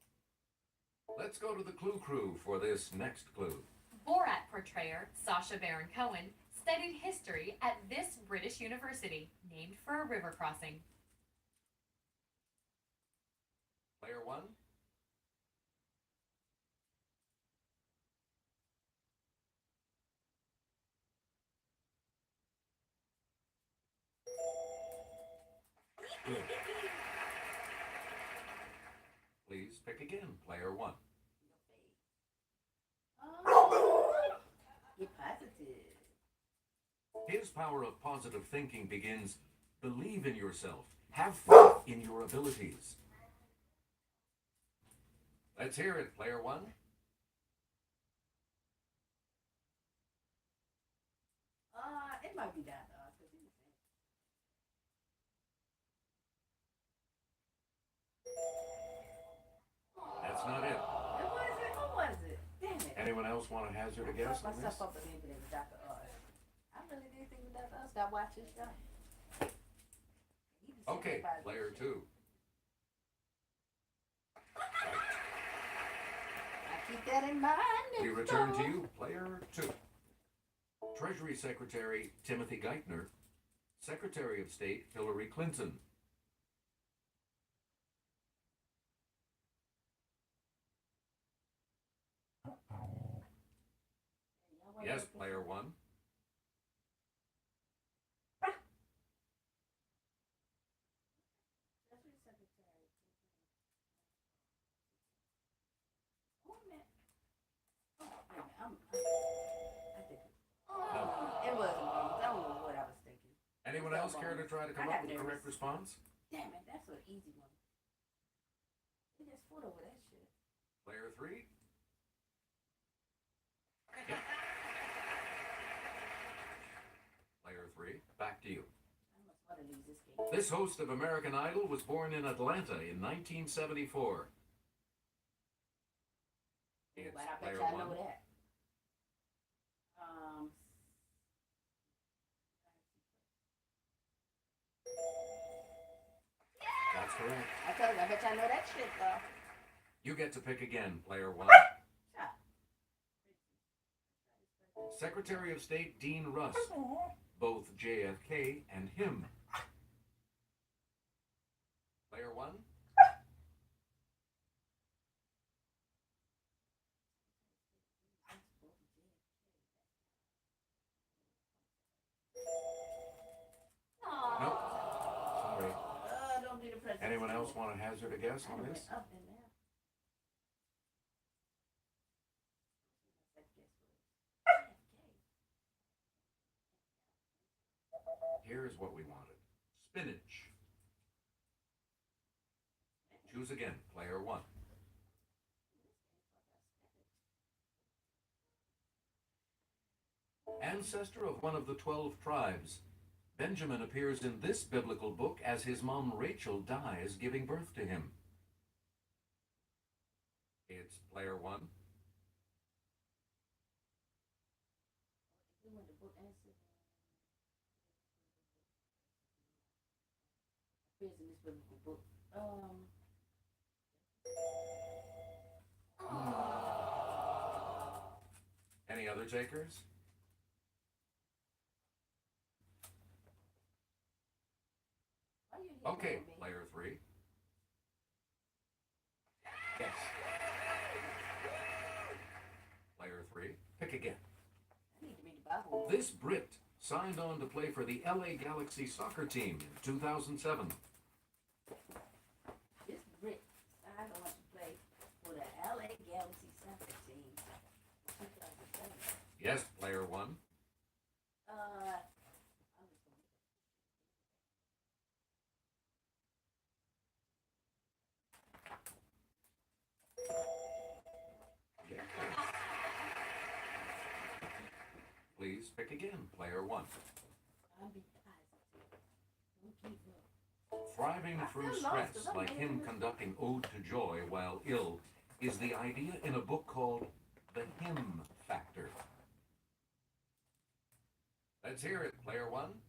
Let's go to the Clue Crew for this next clue. Borat portrayer Sacha Baron Cohen studied history at this British university, named for a river crossing. Player one. Good. Please pick again, player one. Get positive. His power of positive thinking begins: believe in yourself, have faith in your abilities. Let's hear it, player one. It might be that. That's not it. Who was it? Damn it. Anyone else want to hazard a guess I on fucked this? myself up a little bit with Dr. Oz. I really didn't think of Dr. Oz. Gotta watch his show. He be Okay, saying about player this shit. two. I keep that in mind. We next return to time. you, player two. Treasury Secretary Timothy Geithner, Secretary of State Hillary Clinton. Yes, player one. It wasn't wrong. I don't know what I was thinking. Anyone else care to try to come I up got with the correct nervous. response? Damn it, that's an easy one. He just fought over that shit. Player three. Player three, back to you. I must want to lose this game. This host of American Idol was born in Atlanta in 1974. It's But I bet player y'all one. know that. That's correct. I told you, I bet y'all know that shit, though. You get to pick again, player one. Stop. Secretary of State Dean Russ, both JFK and him. Player one. Nope. Sorry. Don't be the president. Anyone else want to hazard a guess on this? Up in there. Here's what we wanted. Spinach. Choose again, player one. Ancestor of one of the 12 tribes, Benjamin appears in this biblical book as his mom Rachel dies giving birth to him. It's player one. Here's in this biblical book. Any other takers? Why you here Okay, with me? player three. Yes. Player three. Pick again. I need to read the Bible. This Brit signed on to play for the LA Galaxy soccer team in 2007. This Brit signed on to play for the LA Galaxy soccer team. 2007. Yes, player one. pick again, player one. I'll be positive. Don't give up. Thriving I through feel lost 'cause stress, I'm like him making- conducting Ode to Joy while ill, is the idea in a book called The Hymn Factor. Let's hear it, player one.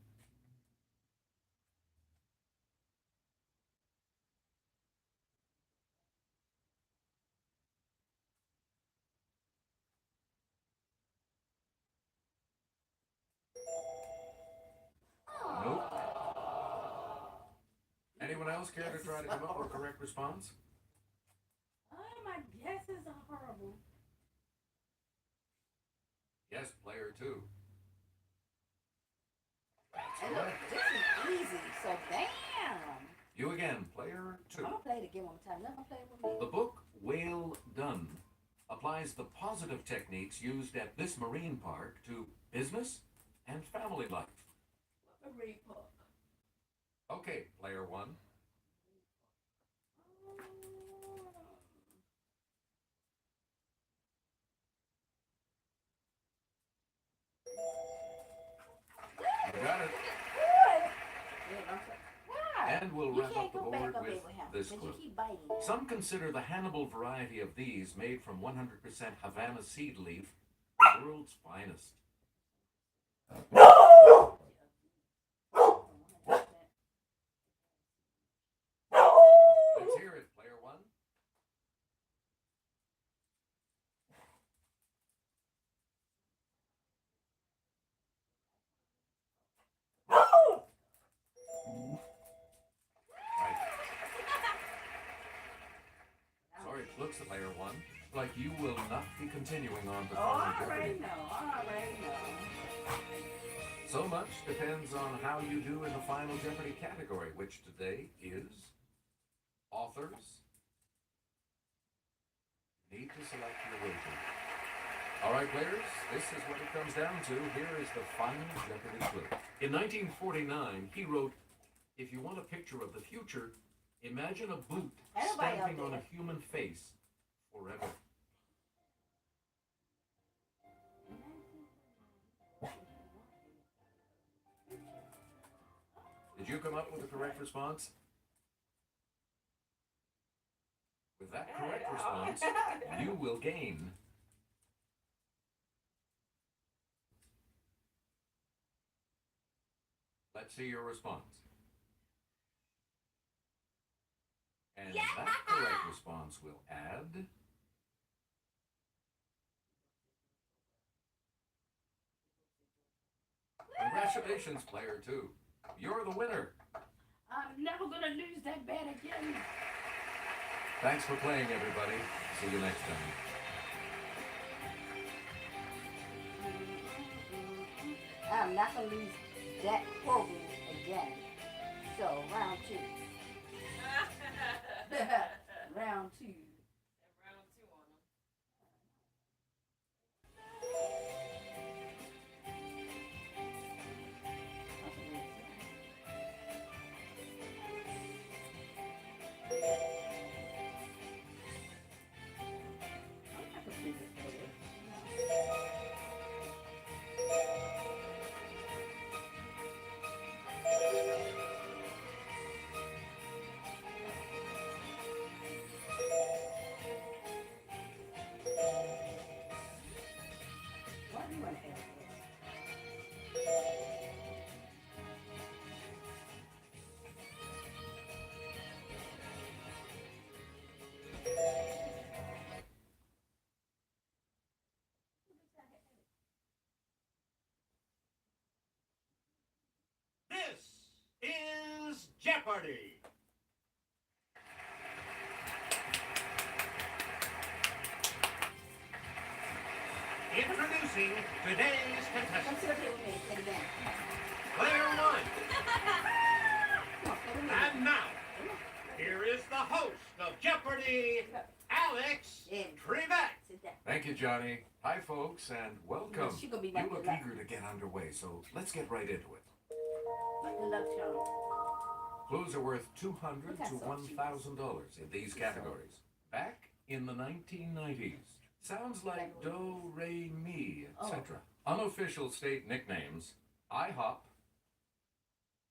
Nope. Anyone else care to try to come up with a correct response? Oh, my guesses are horrible. Yes, player two. That's And look, correct. this is easy, so damn. You again, player two. I'm gonna play it again one more time. Let me play it with me. The book Whale Done applies the positive techniques used at this marine park to business and family life. A read book. Okay, player one. You got it. Why? And we'll You wrap can't up the go back board up with Abraham, this but you clue. keep biting. Some consider the Hannibal variety of these, made from 100% Havana seed leaf, the world's finest. Let's hear it, player one. Right. Sorry, it looks to player one like you will not be continuing on to Oh, I Final already Jeopardy. know. I already know. So much depends on how you do in the Final Jeopardy category, which today is authors. Need to select your wager. All right, players, this is what it comes down to. Here is the Final Jeopardy clue. In 1949, he wrote, "If you want a picture of the future, imagine a boot Everybody out stamping on a there. human face forever." Did you come up with the correct response? With that correct response, you will gain Let's see your response. And that correct response will add Congratulations, player two. You're the winner. I'm never gonna lose that bet again. Thanks for playing, everybody. See you next time. I'm not gonna lose that program again. So round two. Round two. What do you want to add? This is Jeopardy! Introducing today's Come contestant, sit up here with me. Take it down. player one. Come on, play with me. And now, here is the host of Jeopardy, Alex Yeah. Trebek. Sit down. Thank you, Johnny. Hi, folks, and welcome. Yes, you gonna be You my look good luck. eager to get underway, so let's get right into it. Good luck, Sean. Clues are worth $200 Look how to soft she is. $1,000 in these categories. Back in the 1990s. Sounds like do, re, mi, etc. Unofficial state nicknames: IHOP,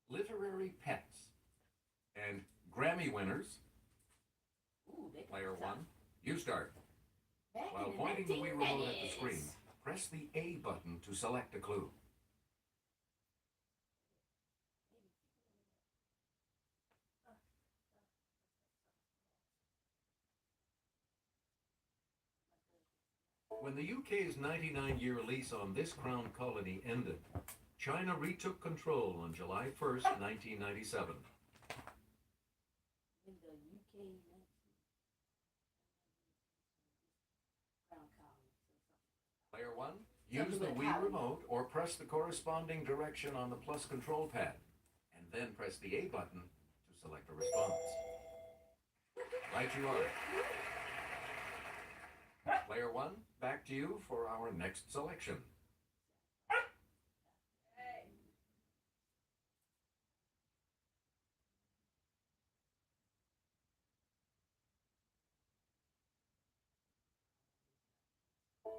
Literary Pets, and Grammy winners. Ooh, they Player tough. 1, you start. Back While in the pointing the Wii remote at the 1990s. screen, press the A button to select a clue. When the UK's 99-year lease on this crown colony ended, China retook control on July 1st, 1997. In the UK, Crown Colony. Player 1, use Something the with a Wii colony. remote or press the corresponding direction on the plus control pad, and then press the A button to select a response. Right you are. Player 1, back to you for our next selection.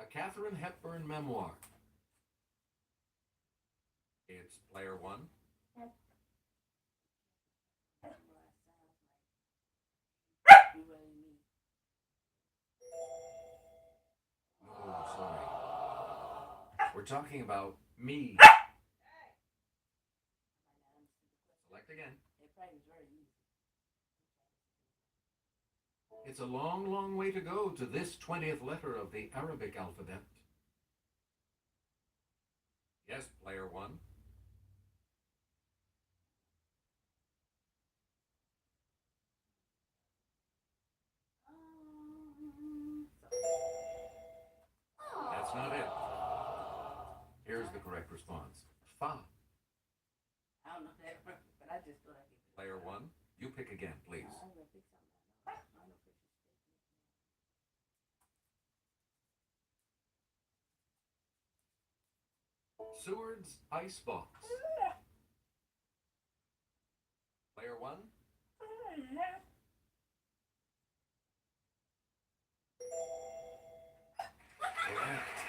A Katharine Hepburn memoir. It's Player 1. Oh, sorry. We're talking about Me. Select again. It's a long, long way to go to this 20th letter of the Arabic alphabet. Yes, Player 1. That's not it. Here's the correct response. Fa. I don't know that, but I just thought I could. Player 1, you pick again, please. I'm gonna pick something. I don't know. Seward's Icebox. Player 1. Correct.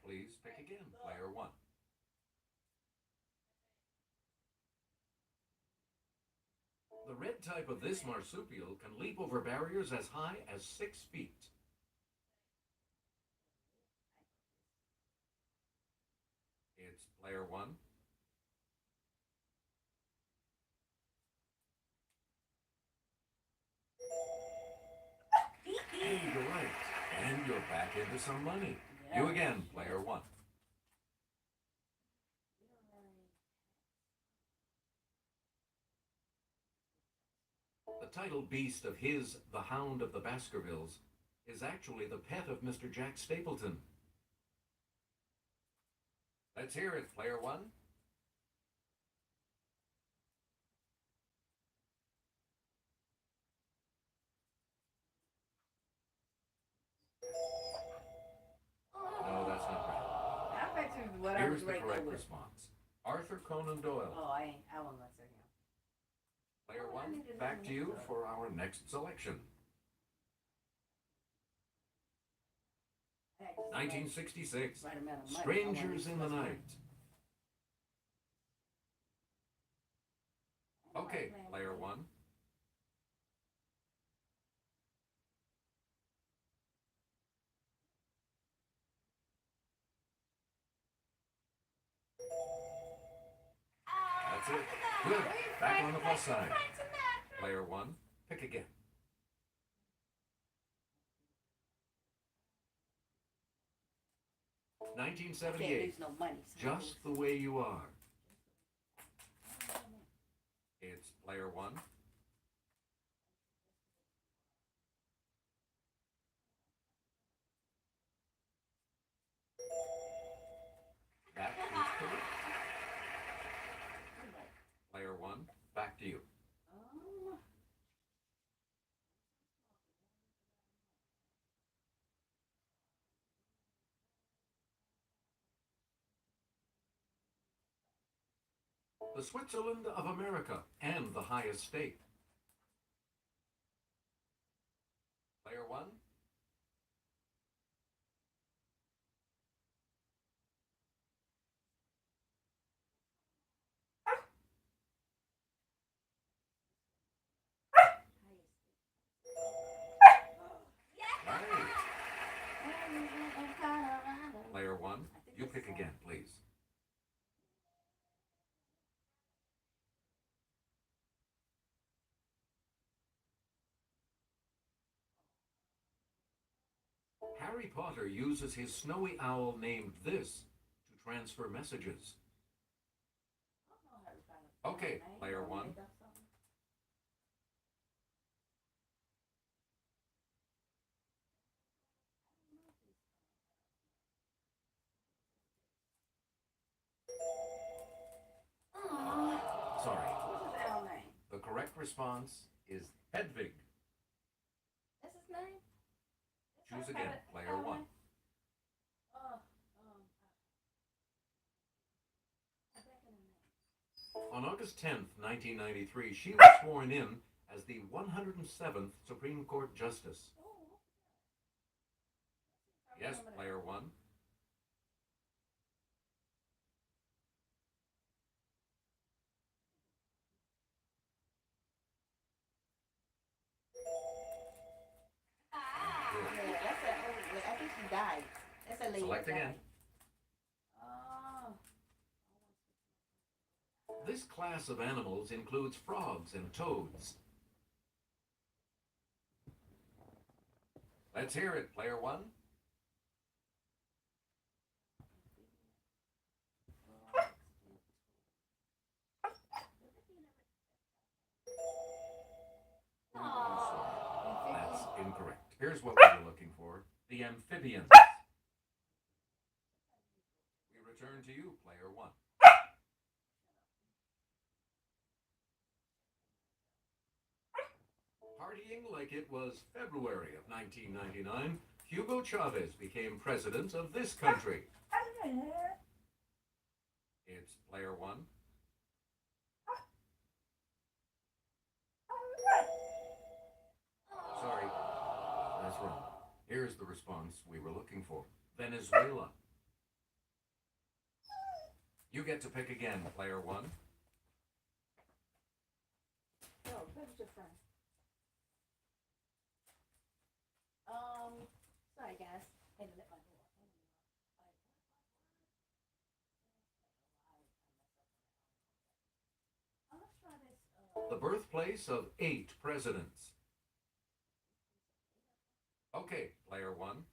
Please pick again, Player 1. The red type of this marsupial can leap over barriers as high as 6 feet. It's Player 1. Hey, you're right. And you're back into some money. You again, Player 1. The title beast of his The Hound of the Baskervilles is actually the pet of Mr. Jack Stapleton. Let's hear it, Player 1. No, that's not right. I bet you what I Here's was the right correct there with. response. Arthur Conan Doyle. Oh, I wasn't gonna say him. Player 1, back to you for our next selection. 1966, Right amount of money. Strangers in the Night. Okay, Player 1. That's it. Good. Back on the plus side. Player 1, pick again. Can't 1978, lose no money. so Just the Way You Are. It's Player 1. That is correct. Player 1, back to you. The Switzerland of America and the highest state. Player 1. You pick again, please. Harry Potter uses his snowy owl named this to transfer messages. Okay, player one. Sorry. What's his owl name? The correct response is Hedwig. That's his name? Choose again, player one. On August 10th, 1993, she was sworn in as the 107th Supreme Court Justice. Yes, player one. Yeah, that's that old. I think she died. That's a lady. Select that again. died. Oh. This class of animals includes frogs and toads. Let's hear it, player one. That's incorrect. Here's what we were looking for. The amphibians. We return to you, player one. Partying like it was February of 1999, Hugo Chavez became president of this country. It's player one. Sorry, that's wrong. Here's the response we were looking for. Venezuela. You get to pick again, player one. Oh, who's your friend? Sorry guys. Had to let my door. Let's try this. The birthplace of 8 presidents. Okay, player one.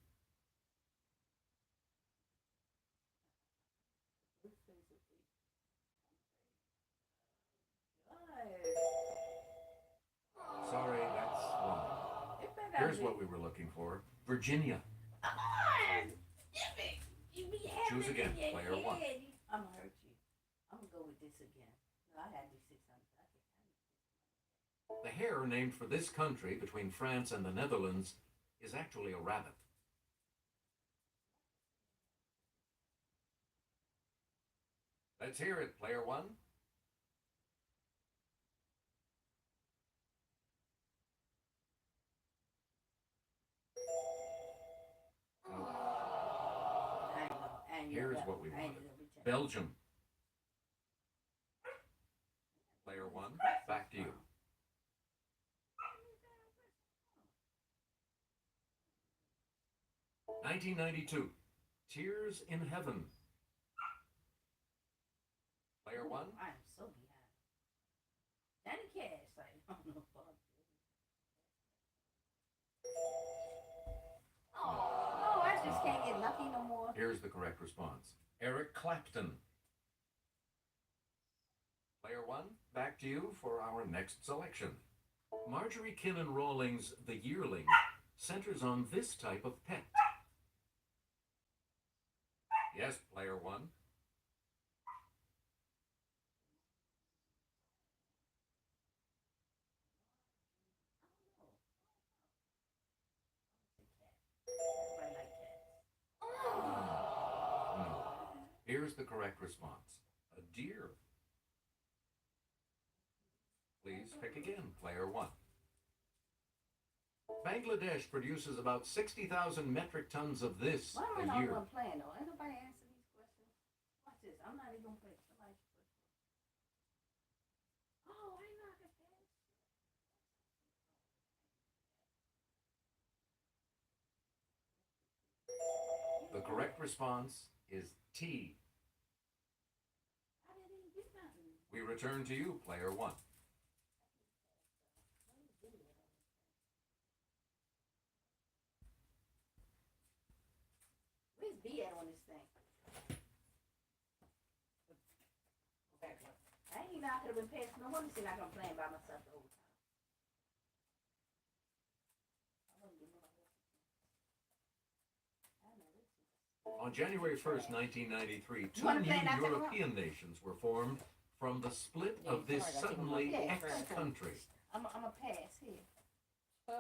Sorry, that's wrong. Here's what we were looking for. Virginia. Choose again, player one. I'm gonna hurt you. I'm gonna go with this again. No, I had to do 600. The hare named for this country between France and the Netherlands is actually a rabbit. Let's hear it, player one. Here's what we wanted. Belgium. Player one, back to you. "1992, Tears in Heaven." Player one. I am so behind. Johnny Cash, like, I don't know. Oh, I just can't get lucky no more. Here's the correct response. Eric Clapton. Player one, back to you for our next selection. Marjorie Kinnan Rawlings' The Yearling centers on this type of pet. Yes, player one. No. Here's the correct response. A deer. Please pick again, player one. Bangladesh produces about 60,000 metric tons of this Why am I a not year. one playing though? Ain't nobody answer these questions. Watch this. I'm not even gonna play somebody's question. Oh, I know I can play. The correct response is T. I didn't even get nothing. We return to you, player one. Where's B at on this thing? I ain't know I could have been passing no one. See, like I'm playing by myself the whole time. On January 1st, 1993, two wanna new play that second European nations were formed from the split of this sorry, I got suddenly you. Yeah, ex-country. I'm a pass here. Uh,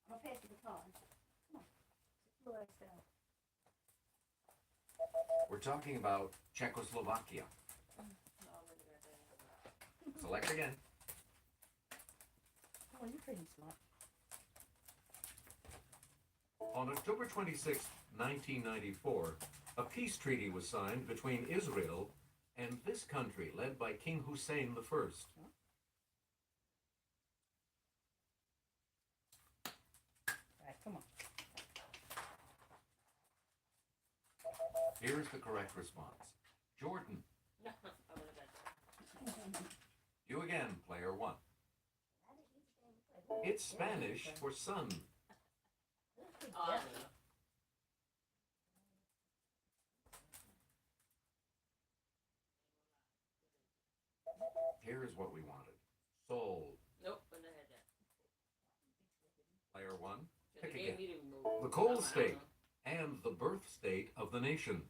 I'm a pass the baton. Come on. Sit your ass down. We're talking about Czechoslovakia. Select again. Oh, you're pretty smart. On October 26, 1994, a peace treaty was signed between Israel and this country led by King Hussein I. Right, come on. Here's the correct response. Jordan. You again, player one. It's Spanish for sun. Here's what we wanted. Soul. nope, I never had that. Player one. They Pick gave again. me the remote. The cold I state don't know. and the birth state of the nation.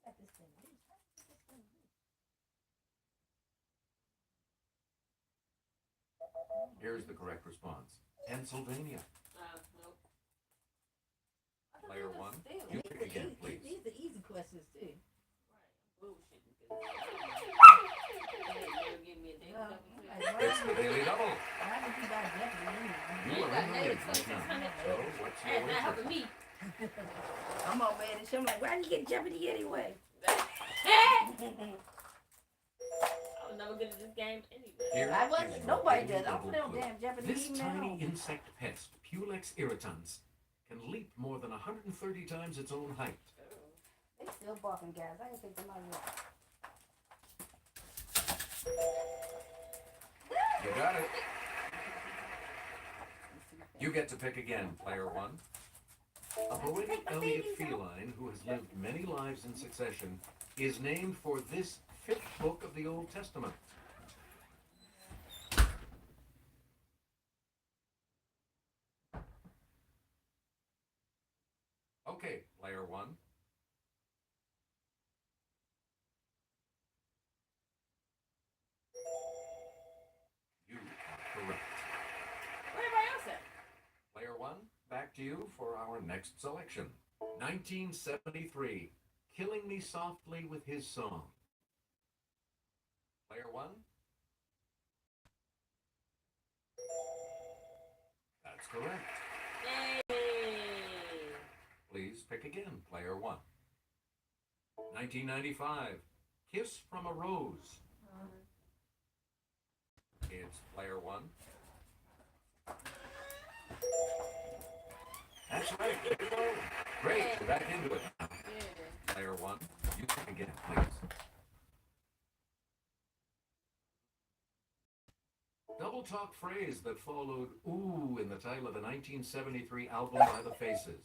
Got this thing loose. How did you get this thing loose? Here's the correct response. Pennsylvania. Nope. I thought Player they were one, still- you these pick the again, easy- please. These are easy questions too. Bullshit. Because never give me a damn double check. It's the Daily Double. Why did you buy Jeopardy anyway? You You are got in the negative lead right now. 2600. So what's your That's not wager? helping me. I'm all mad at you. I'm like, why did you get Jeopardy anyway? I was never good at this game anyway. Here I is wasn't. your Nobody Daily does. I don't Double play no clue. damn Jeopardy This even at tiny home. insect pest, Pulex irritans, can leap more than 130 times its own height. They still barking, guys. I ain't take them out yet. You got it. You get to pick again, player one. A poetic Elliott feline who has lived many lives in succession is named for this fifth book of the Old Testament. Okay, player one. You are correct. Where everybody else at? Player one, back to you for our next selection. 1973, Killing Me Softly with His Song. Player one. That's correct. Yay! Please pick again, player one. 1995, Kiss from a Rose. It's player one. That's right. There you go. Great. We're back into it now. Yeah. Player one, you pick again, please. Double talk phrase that followed ooh in the title of the 1973 album by the Faces.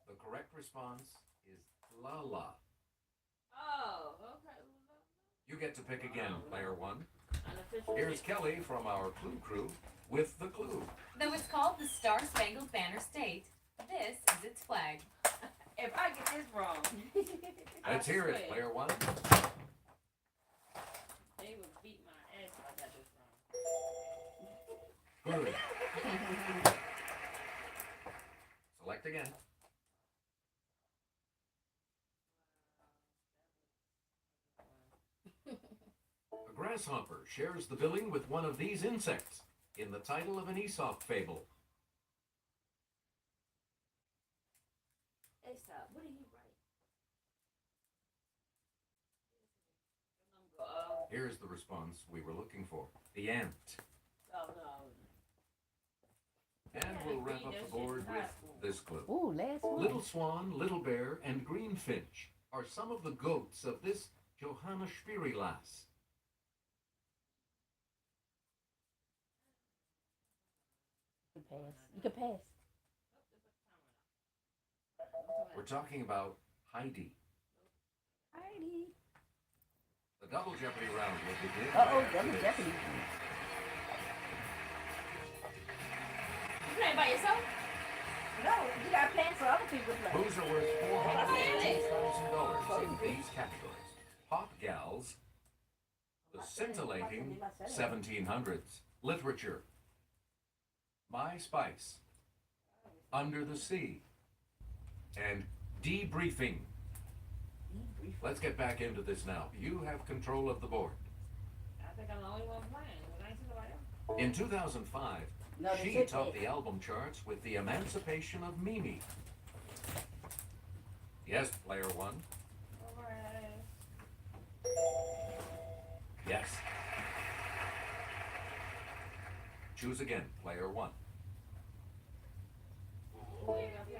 The correct response is la la. Oh, okay. You get to pick again, player one. Unofficial. Here's Kelly from our Clue Crew with the clue. Though it's called the Star Spangled Banner State, this is its flag. If I get this wrong, Let's hear it, swear. player one. They would beat my ass if I got this wrong. Good. Select again. A grasshopper shares the billing with one of these insects in the title of an Aesop fable. Aesop, what did he write? Here's the response we were looking for. The ant. Oh, no. And we'll wrap up the board with this clue. Ooh, last one. Little swan, little bear, and greenfinch are some of the goats of this Johanna Spirilas. You can pass. You can pass. We're talking about Heidi. Heidi. The double Jeopardy round will begin. Uh-oh, right after double this. Jeopardy. You playing by yourself? No, you got plans for other people to play. Who's are worth $402,000 in these categories? Pop gals, the scintillating 1700s, literature, My Spice, Under the Sea, and debriefing. Let's get back into this now. You have control of the board. I think I'm the only one playing. I ain't seen nobody else. In 2005, No, they she said topped that. the album charts with The Emancipation of Mimi. Yes, player one. Alright. Yes. Choose again, player one.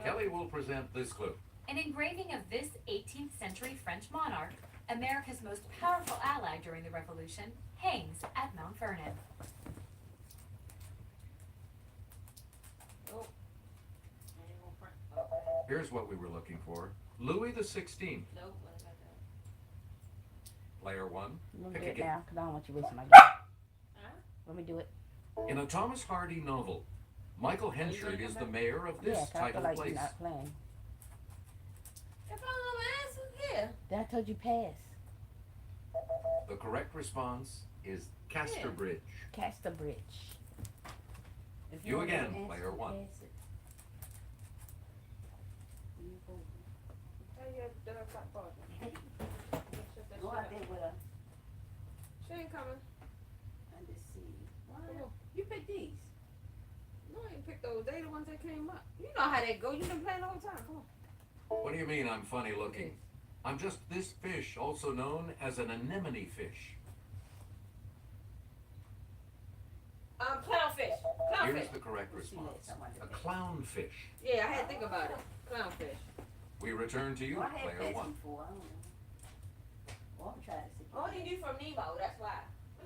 Kelly will present this clue. An engraving of this 18th century French monarch, America's most powerful ally during the Revolution, hangs at Mount Vernon. Nope. I ain't gonna print. Okay. Here's what we were looking for. Louis the 16th. Nope. What about that? Player one. Let me Pick do it again. now, because I don't want you wasting my game. Huh? Let me do it. In a Thomas Hardy novel, Michael Henschard is the mayor of this Yeah, 'cause I feel title like place. you're not playing. If I don't know my answer, yeah. Then I told you pass. The correct response is Casterbridge. Casterbridge. If You don't know again, the answer, player one. pass it. You go. Oh, yeah, that I got bought. Go out there with her She ain't coming. and just see. Why? Come on. You pick these. No, I ain't picked those. They the ones that came up. You know how they go. You've been playing the whole time. Come on. What do you mean I'm funny looking? I'm just this fish, also known as an anemone fish. Clownfish. Here's the correct response. A clownfish. Yeah, I had to think about it. Clownfish. We return to you, Oh, I had player passed one. before. I don't know. Well, I'm trying to see. Oh, you do from Nemo. That's why.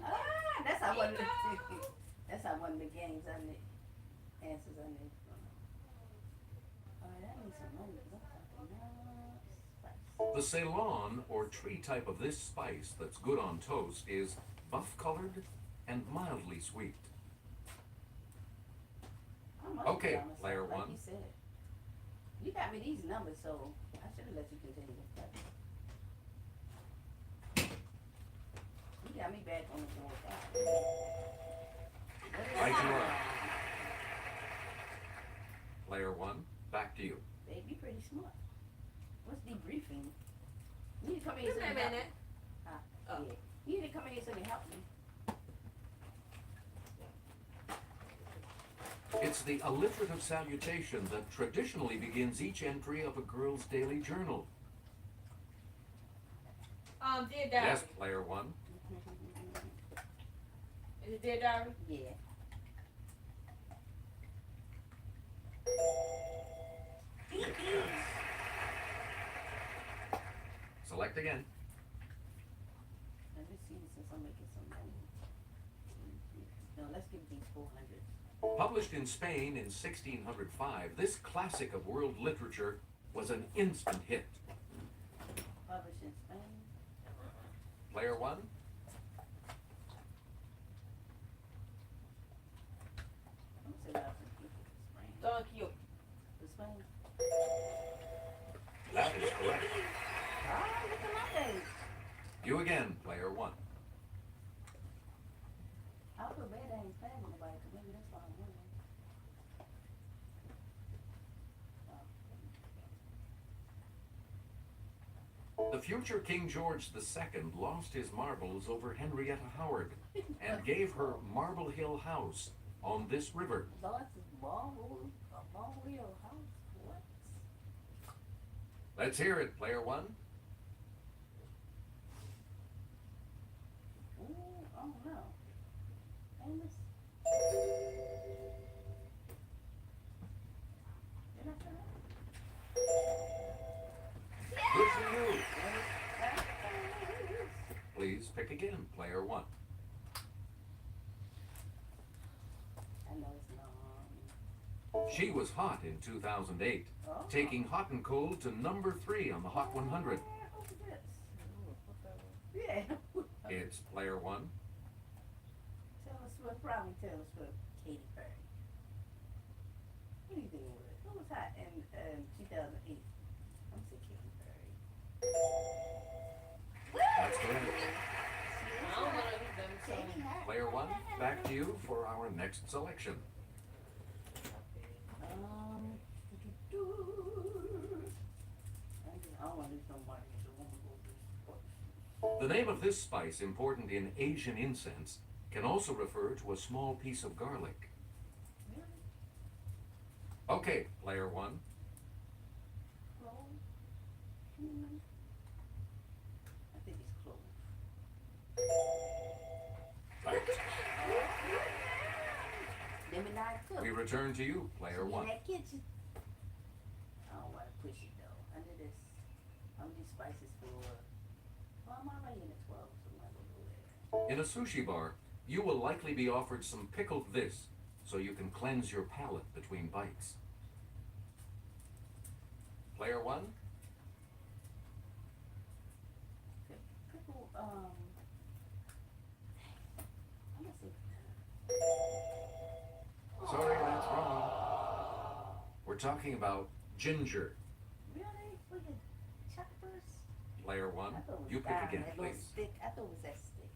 Ah, that's how one of the Nemo. that's how one of the games I need answers I need. Alright, I need some money. 'Cause I'm talking now. The Ceylon, or tree type of this spice that's good on toast, is buff-colored and mildly sweet. I must Okay, be on myself, player like one. You said. You got me these numbers, so I should have let you continue to play. You got me back on the board. Right you are. Player one, back to you. They be pretty smart. What's debriefing? You need to come in here Wait so a you help me. minute. Yeah. You need to come in here so you help me. It's the alliterative salutation that traditionally begins each entry of a girl's daily journal. Dear Diary. Yes, player one. Is it Dear Diary? Yeah. Select again. Let me see since I'm making some money. No, let's give these 400. Published in Spain in 1605, this classic of world literature was an instant hit. Published in Spain. Player one, I'm gonna say that for people. Spain. Don Quixote. The Spain. that is correct. Ah, look at my face. You again, player one. I feel bad I ain't playing with nobody, 'cause maybe that's why I'm winning. The future King George II lost his marbles over Henrietta Howard and gave her Marble Hill House on this river. Lost his Marble Hill house? What? Let's hear it, player one. Ooh, Amos? Did I say that? Good for you. Amos. Please pick again, player one. I know it's long. She was hot in 2008, Oh. taking Hot and Cold to number 3 on the Hot 100. Yeah. It's player one. Taylor Swift, probably Taylor Swift, Katy Perry. What do you think it was? Who was hot in 2008? I'm saying Katy Perry. That's correct. I don't know who them Katy hot. Player one, back to you for our next selection. I don't want to do somebody. The name of this spice, important in Asian incense, can also refer to a small piece of garlic. Okay, player one. I think it's close. Fact. Let me not cook. We return to you, player In one. that kitchen. I don't want to push it though. Under this, I'm these spices for. Well, I'm already in the 12, so I'm not gonna go there. In a sushi bar, you will likely be offered some pickled this, so you can cleanse your palate between bites. Player one, Pickle, I'm gonna say. sorry, that's wrong. We're talking about ginger. Really? Look at choppers. Player one, I thought it was you pick iron, again, that little please. stick. I thought it was that stick.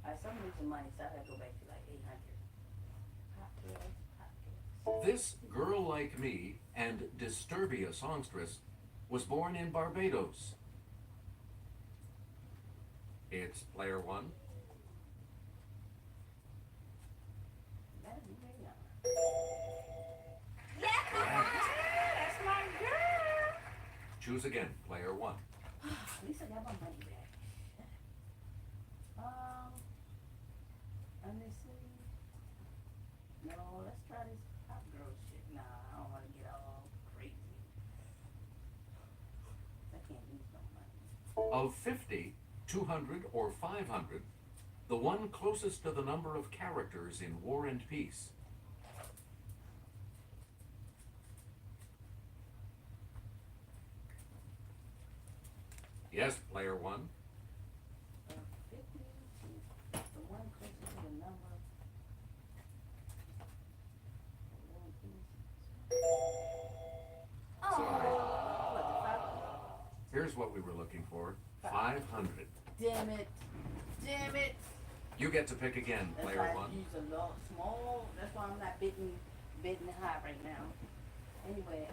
Alright, so I'm losing money, so I gotta go back to like 800. Cocktails. This Girl Like Me and Disturbia songstress was born in Barbados. It's player one. That'd be very honest. Correct. That's my girl. Choose again, player one. At least I got my money back. Let me see. No, let's try this hot girl shit. Nah, I don't want to get all crazy. I can't lose no money. Of 50, 200, or 500, the one closest to the number of characters in War and Peace. Yes, player one. 50 to the one closer to the number. Sorry. What, the five? Here's what we were looking for. 500. Damn it. Damn it. You get to pick again, That's player why I one. use a lot small. That's why I'm not bidding high right now. Anyway,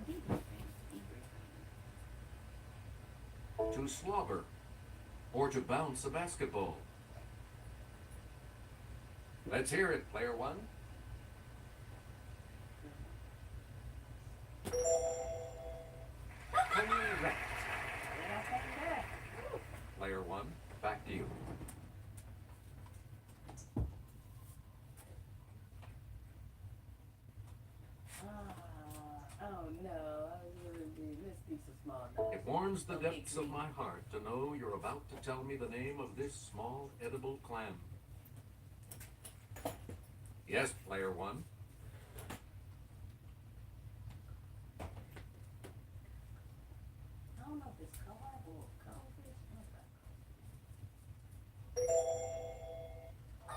debriefing. To slobber, or to bounce a basketball. Let's hear it, player one. Correct. Did I take that? Player one, back to you. Oh no, I was really big. Let's do some small numbers. It warms the Don't depths get of my heart to know you're about to tell me the name of this small edible clam. Yes, player one. I don't know if it's carb or codfish.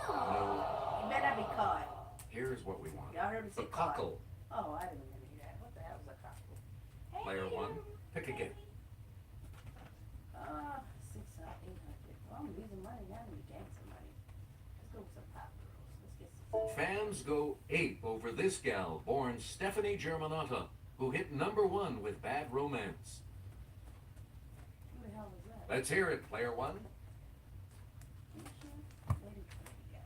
No, You better not be caught. here's what we want. Y'all heard me The say caught. cockle. Oh, I didn't even hear that. What the hell is a cockle? Player one, pick again. 600, 800. Well, I'm losing money now. I'm gaining some money. Let's go with some pop girls. Let's get some. Fans go ape over this gal, born Stephanie Germanotta, who hit #1 with Bad Romance. Who the hell was that? Let's hear it, player one. You sure? Lady Gaga.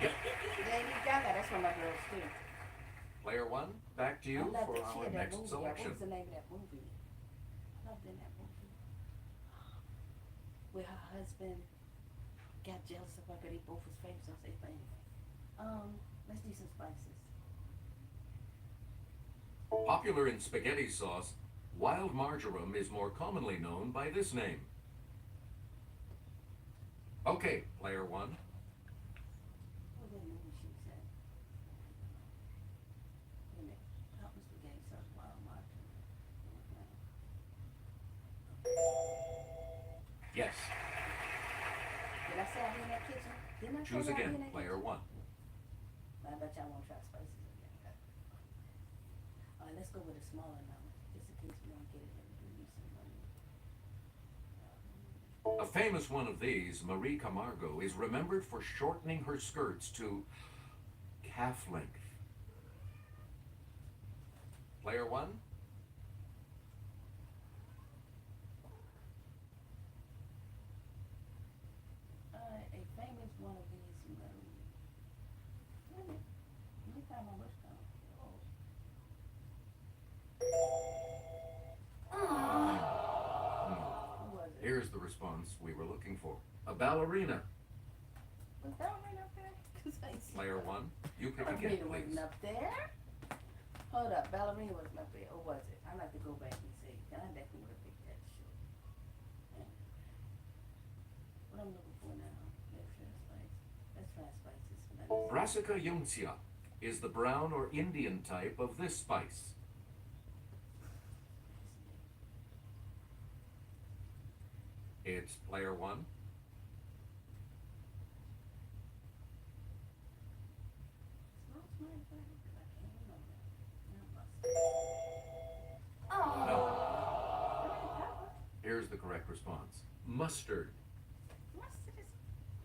Yep. Lady Gaga. That's one of my girls too. Player one, back to I you love for that she our had that next movie. selection. What was the name of that movie? I loved in that movie. With her husband got jealous of her because they both was famous. So I say famous. Let's do some spices. Popular in spaghetti sauce, wild marjoram is more commonly known by this name. Okay, player one. What that movie she said? In it, Papa spaghetti sauce, wild market. Yes. Did I say I be in that kitchen? Didn't I Choose say I be again, in that player kitchen? one. I bet y'all won't try spices again. All right, let's go with a smaller number, just in case we don't get it and we need some money. A famous one of these, Marie Camargo, is remembered for shortening her skirts to calf length. Player one. A famous one of these, let me find my list down. Who was it? Here's the response we were looking for. A ballerina. Was Ballerina up there? 'Cause I ain't seen Player one, you pick again, Ballerina please. wasn't up there. Hold up, Ballerina wasn't up there, or was it? I'd like to go back and see. I definitely would have picked that shit. Yeah. What I'm looking for now? Let's try spices. Let's try spices. Brassica junctia is the brown or Indian type of this spice. It's player one. No. Here's the correct response. Mustard. Mustard is.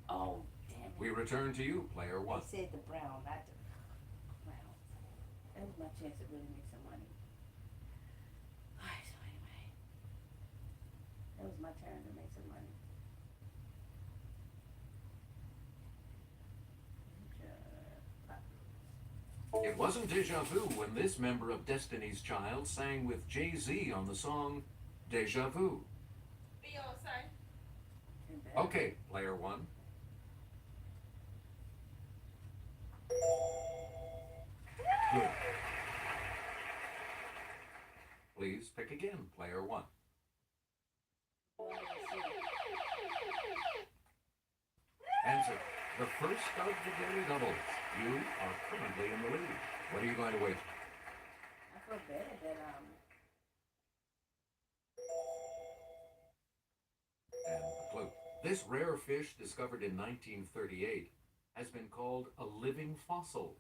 Oh, damn it. We return to you, player one. They said the brown, not the brown. That was my chance to really make some money. Alright, so anyway. That was my turn to make some money. It wasn't deja vu when this member of Destiny's Child sang with Jay-Z on the song Deja Vu. Beyonce. Okay, player one. Good. Please pick again, player one. Answer. The first of the daily doubles. You are currently in the lead. What are you going to wager? I feel better that And the clue. This rare fish, discovered in 1938, has been called a living fossil.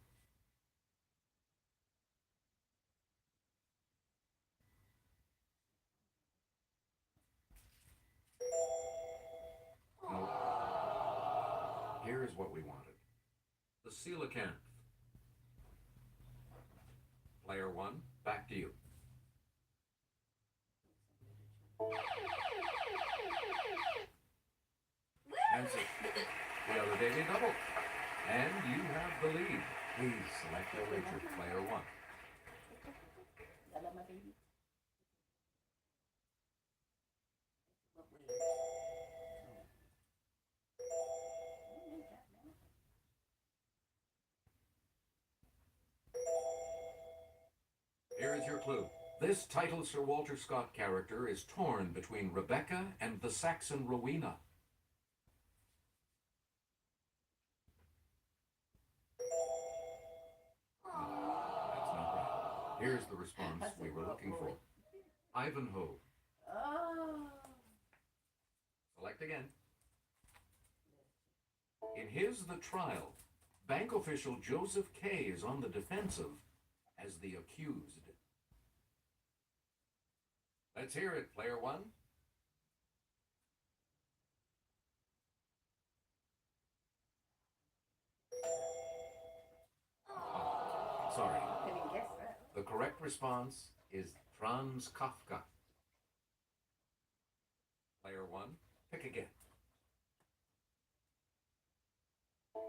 No. Here's what we wanted. The coelacanth. Player one, back to you. Answer. The other daily double. And you have the lead. Please select your wager, player one. I love my baby. Here is your clue. This titled Sir Walter Scott character is torn between Rebecca and the Saxon Rowena. That's not right. Here's the response we were looking for. Ivanhoe. Oh. Select again. In his The Trial, bank official Joseph Kay is on the defensive as the accused. Let's hear it, player one. Oh, sorry. I didn't guess that. The correct response is Franz Kafka. Player one, pick again.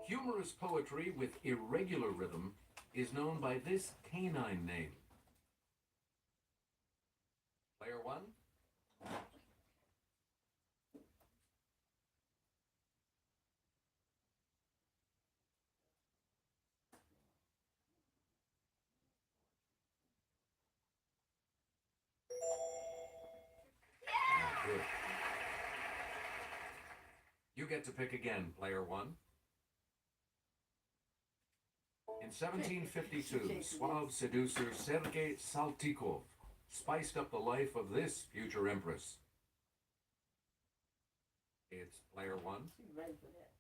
Humorous poetry with irregular rhythm is known by this canine name. Player one. good. You get to pick again, player one. In 1752, suave seducer Sergei Saltykov spiced up the life of this future empress. It's player one. She's ready for that.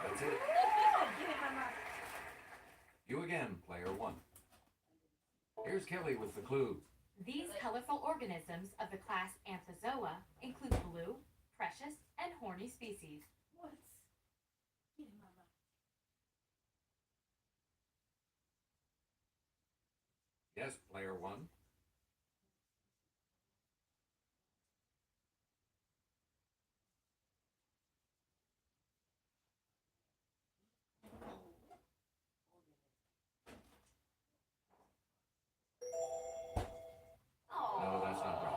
That's it. Get in my mouth. You again, player one. Here's Kelly with the clue. These colorful organisms of the class Anthozoa include blue, precious, and horny species. What? Get in my mouth. Yes, player one. Oh. No, that's not right.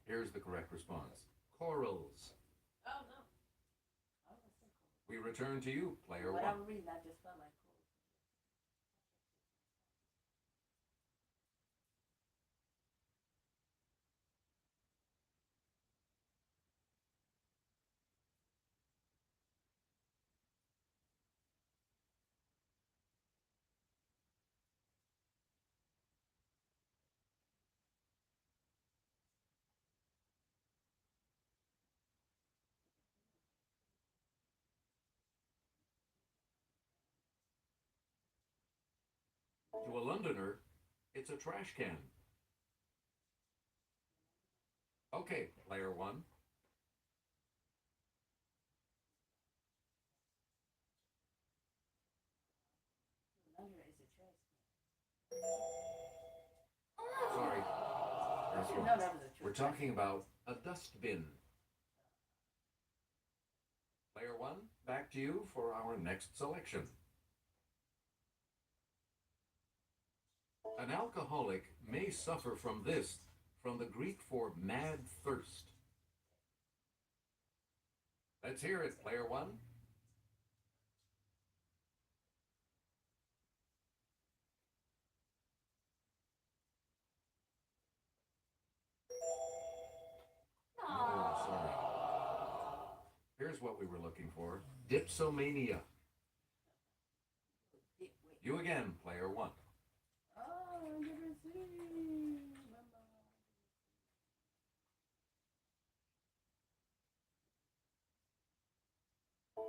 Here's the correct response. Corals. Oh, no. I was thinking. We return to you, player For one. whatever reason, I just felt like cool. To a Londoner, it's a trash can. Okay, player one. Under is a trash Sorry. That's can. wrong. No, that was a We're talking about a dustbin. Player one, back to you for our next selection. An alcoholic may suffer from this, from the Greek for mad thirst. Let's hear it, player one. Oh, sorry. Here's what we were looking for. Dipsomania. You again, player one. Oh, you can see.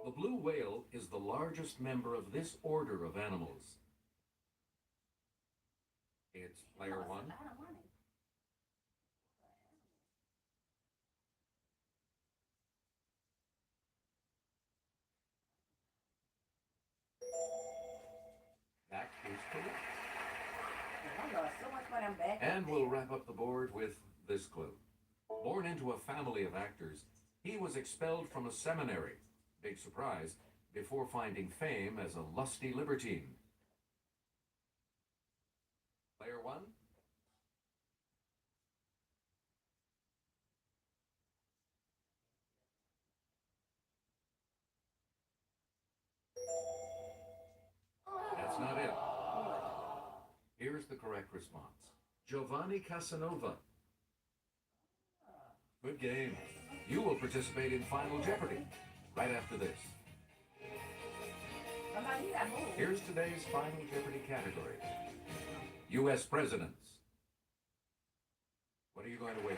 The blue whale is the largest member of this order of animals. It's player one. I don't want it. That is correct. I lost so much money. I'm back. And we'll wrap up the board with this clue. Born into a family of actors, he was expelled from a seminary, big surprise, before finding fame as a lusty libertine. Player one. That's not it. Here's the correct response. Giovanni Casanova. Good game. You will participate in Final Jeopardy right after this. Here's today's Final Jeopardy category. U.S. presidents. What are you going to wait?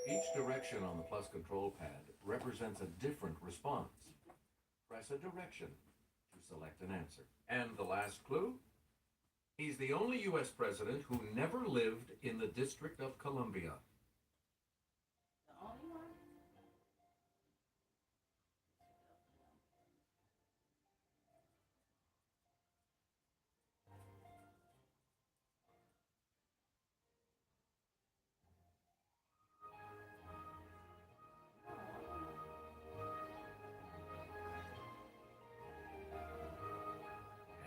Each direction on the plus control pad represents a different response. Press a direction to select an answer. And the last clue? He's the only U.S. president who never lived in the District of Columbia. The only one?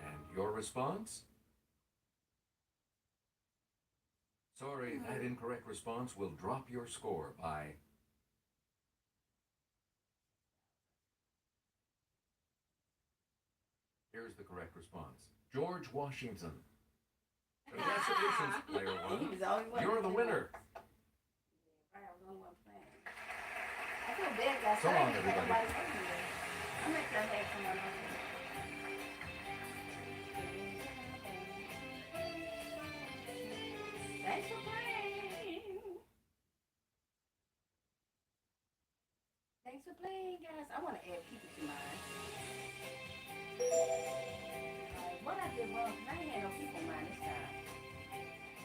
And your response? Sorry, that incorrect response will drop your score by... Here's the correct response. George Washington. Congratulations, player He one. was the only one. You're the winner. Right, I was the only one playing. I feel bad, guys. So long, everybody. I'm not sure I had someone else. Thanks for playing. Thanks for playing, guys. I want to add people to mine. What I did wrong, because I ain't had no people in mine this time.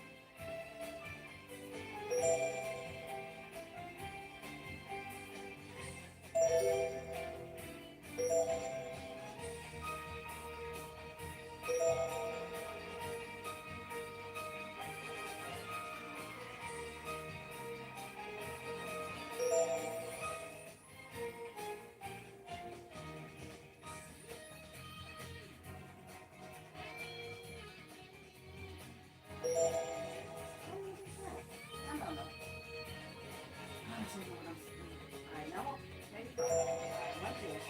I don't know. I'm so good. I'm sleeping. All right, now maybe go. All right, like this.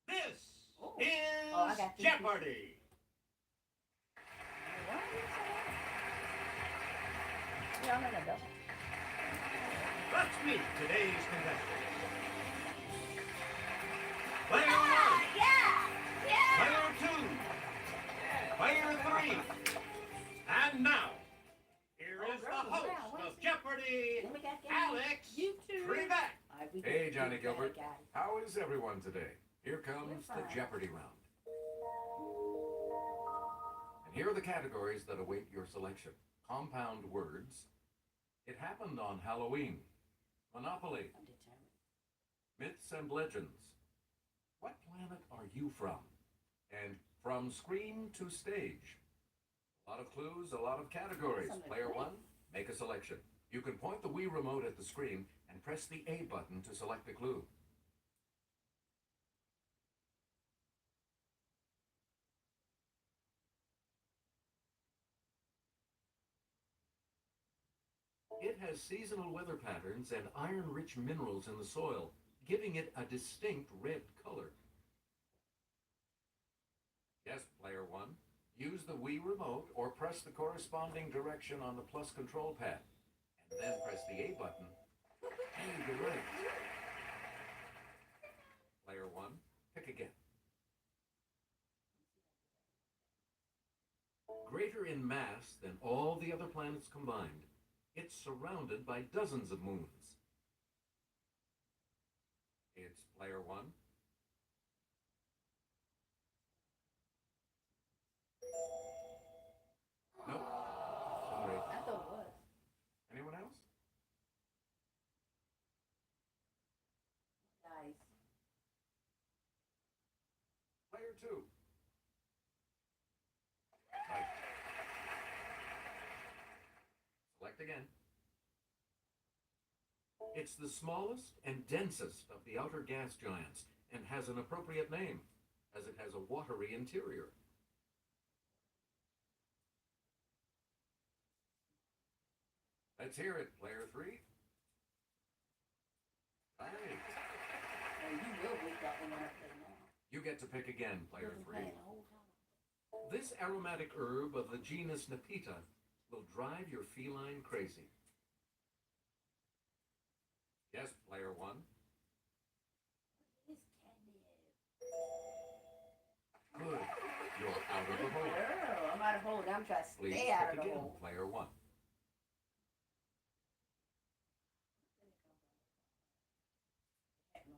This Oh. is Oh, I got these. Jeopardy! What did you say? Yeah, I'm not gonna double. Let's meet today's contestants. Player Ah, one, yeah! player two, player three, and now, here Oh, is girl, the wow, host what is of it? Jeopardy, Then we got games. Alex You too. Trebek. All right, we got- Hey, Johnny we got Gilbert. it, guys. How is everyone today? Here comes We're the fine. Jeopardy round. And here are the categories that await your selection. Compound words. It happened on Halloween. Monopoly. I'm determined. Myths and legends. What planet are you from? And from screen to stage. A lot of clues, a lot of categories. Something Player quick. one, make a selection. You can point the Wii remote at the screen and press the A button to select a clue. It has seasonal weather patterns and iron-rich minerals in the soil, giving it a distinct red color. Yes, player one. Use the Wii remote or press the corresponding direction on the plus control pad, and then press the A button, and you're right. Player one, pick again. Greater in mass than all the other planets combined, it's surrounded by dozens of moons. It's player one. Nope. Sorry. I thought it was. Anyone else? Guys. Player two. Right. Select again. It's the smallest and densest of the outer gas giants and has an appropriate name, as it has a watery interior. Let's hear it, player 3. Right. Oh, you will wake up when I play now. You get to pick again, player You've been 3. playing the whole time. This aromatic herb of the genus Nepeta will drive your feline crazy. Yes, player 1. It's catnip. Good. You're out of the hole. Girl, I'm out of the hole. I'm trying to Please stay out pick of the again, hole. player 1. Heck no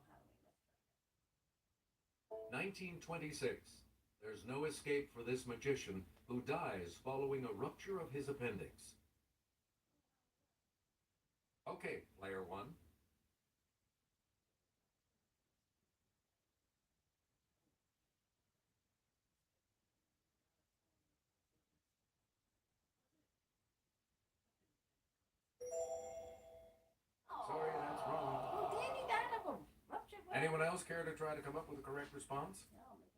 Halloween. 1926. There's no escape for this magician who dies following a rupture of his appendix. Okay, player 1. Sorry, that's wrong. Oh, dang, he died of a rupture. Anyone else care to try to come up with a correct response? No, I'm making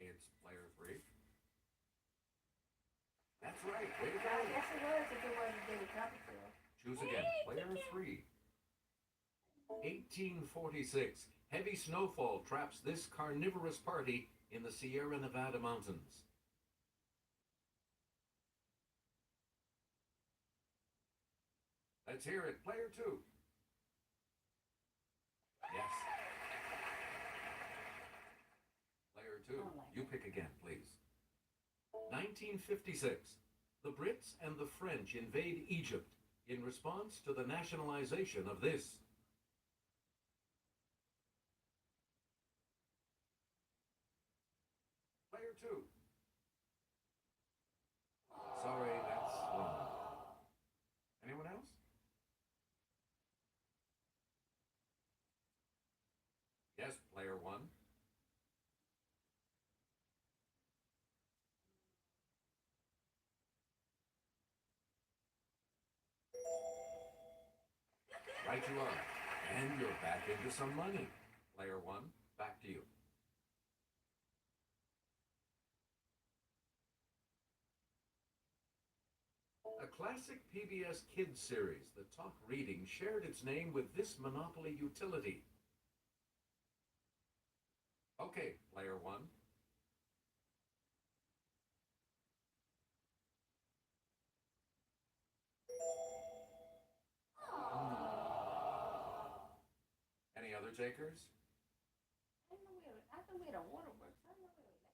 it. It's player 3. That's right. Way to I go. guess it was if it wasn't David Copperfield. Choose again. Player 3. 1846. Heavy snowfall traps this carnivorous party in the Sierra Nevada mountains. Let's hear it. Player 2. Yes. Player 2. You pick again, please. 1956. The Brits and the French invade Egypt in response to the nationalization of this. Player 2. Sorry, that's wrong. Anyone else? Yes, player 1. Right you are. And you're back into some money. Player 1, back to you. A classic PBS Kids series, The Talk Reading, shared its name with this Monopoly utility. Okay, player 1. Any other takers? I thought we had a waterworks. I don't know where electric.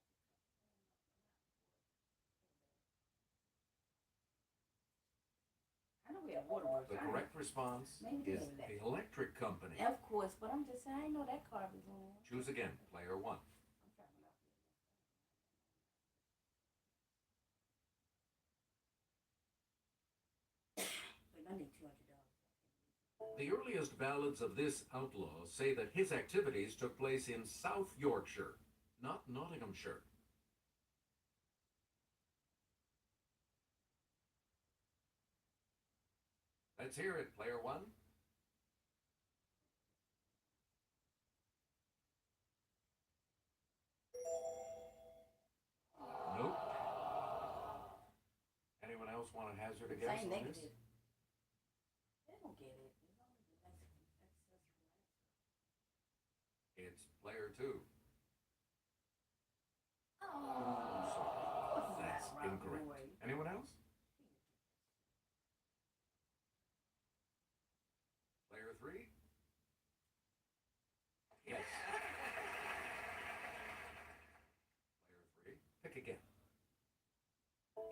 I know we have waterworks. The correct response Maybe is they the electric company. Of course, but I'm just saying, I didn't know that card was on there. Choose again, player 1. I'm trying to knock it. Wait, I need $200. The earliest ballads of this outlaw say that his activities took place in South Yorkshire, not Nottinghamshire. Let's hear it, player 1. Nope. Anyone else want to hazard a guess Same on negative. this? They don't get it. It's player 2. Oh, Sorry. That's incorrect. Anyone else? Player 3? Yes. Player 3. Pick again.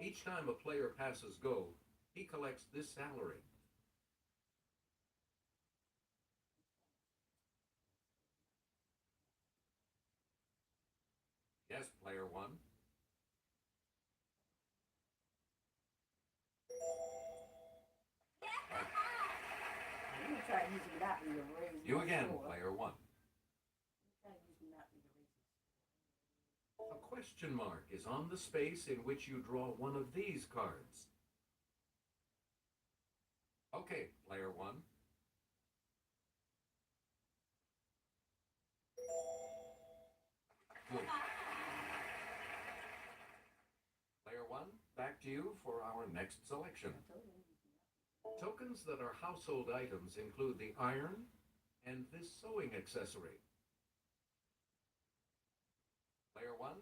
Each time a player passes go, he collects this salary. Yes, player 1. I'm gonna try to use Monopoly to raise You my again, score. player 1. Try to use Monopoly to raise my A question mark is on the space in which you draw one of these cards. Okay, player one. Good. Player one, back to you for our next selection. Tokens that are household items include the iron and this sewing accessory. Player one.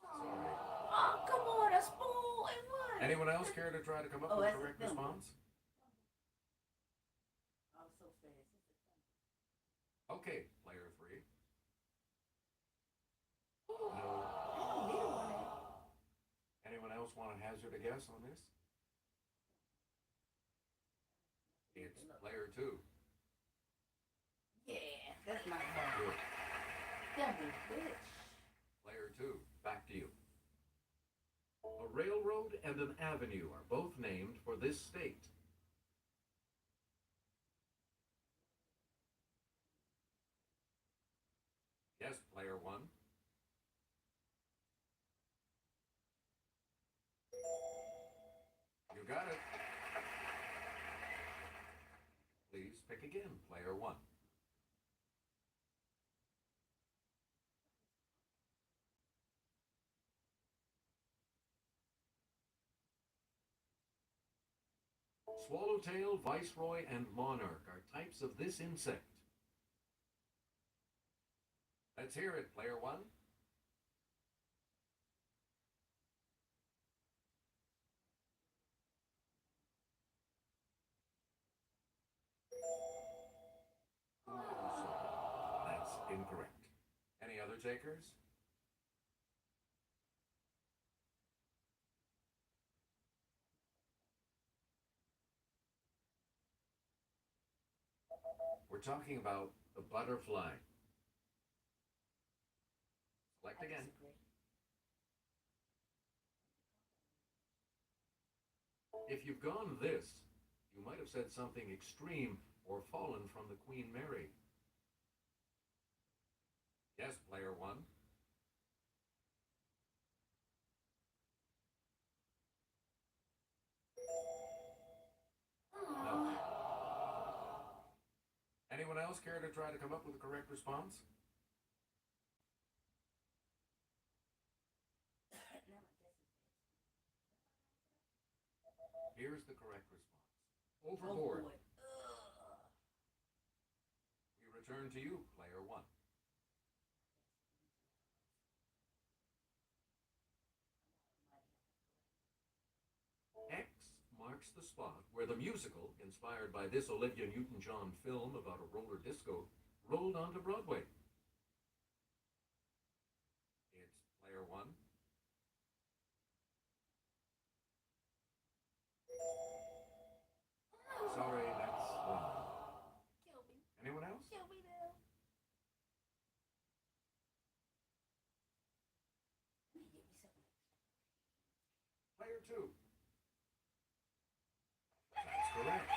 Sorry. Oh, come on, a spool and what? Anyone else care to try to come up Oh, with a that's correct the thumb. response? I'm so fast. Okay, player three. I No. don't need one. Anyone else want to hazard a guess on this? It's player two. Yeah, that's my one. Good. Double bitch. Player two, back to you. A railroad and an avenue are both named for this state. Yes, player one. You got it. Please pick again, player one. Swallowtail, viceroy, and monarch are types of this insect. Let's hear it, player one. That's incorrect. Any other takers? We're talking about the butterfly. Select again. If you've gone this, you might have said something extreme or fallen from the Queen Mary. Yes, player one. No. Anyone else care to try to come up with a correct response? Here's the correct response. Overboard. We return to you, player one. X marks the spot where the musical, inspired by this Olivia Newton-John film about a roller disco, rolled onto Broadway. It's player one. Sorry, that's wrong. Kill me. Anyone else? Kill me now. Let me get me something. Player two. That's correct.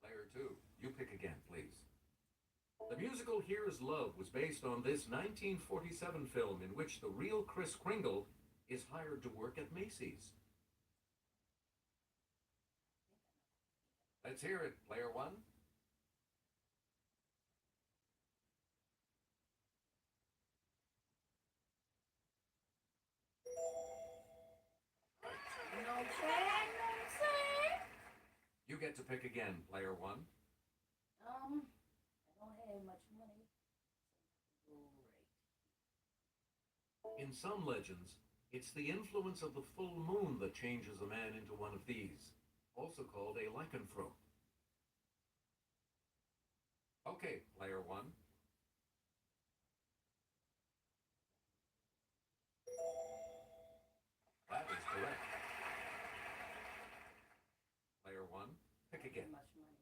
Player two, you pick again, please. The musical Here Is Love was based on this 1947 film in which the real Kris Kringle is hired to work at Macy's. Let's hear it, player one. You know what I'm saying? You know what I'm saying? You get to pick again, player one. I don't have much money. Great. In some legends, it's the influence of the full moon that changes a man into one of these, also called a lycanthrope. Okay, player one. That is correct. Player one, pick again. Much money.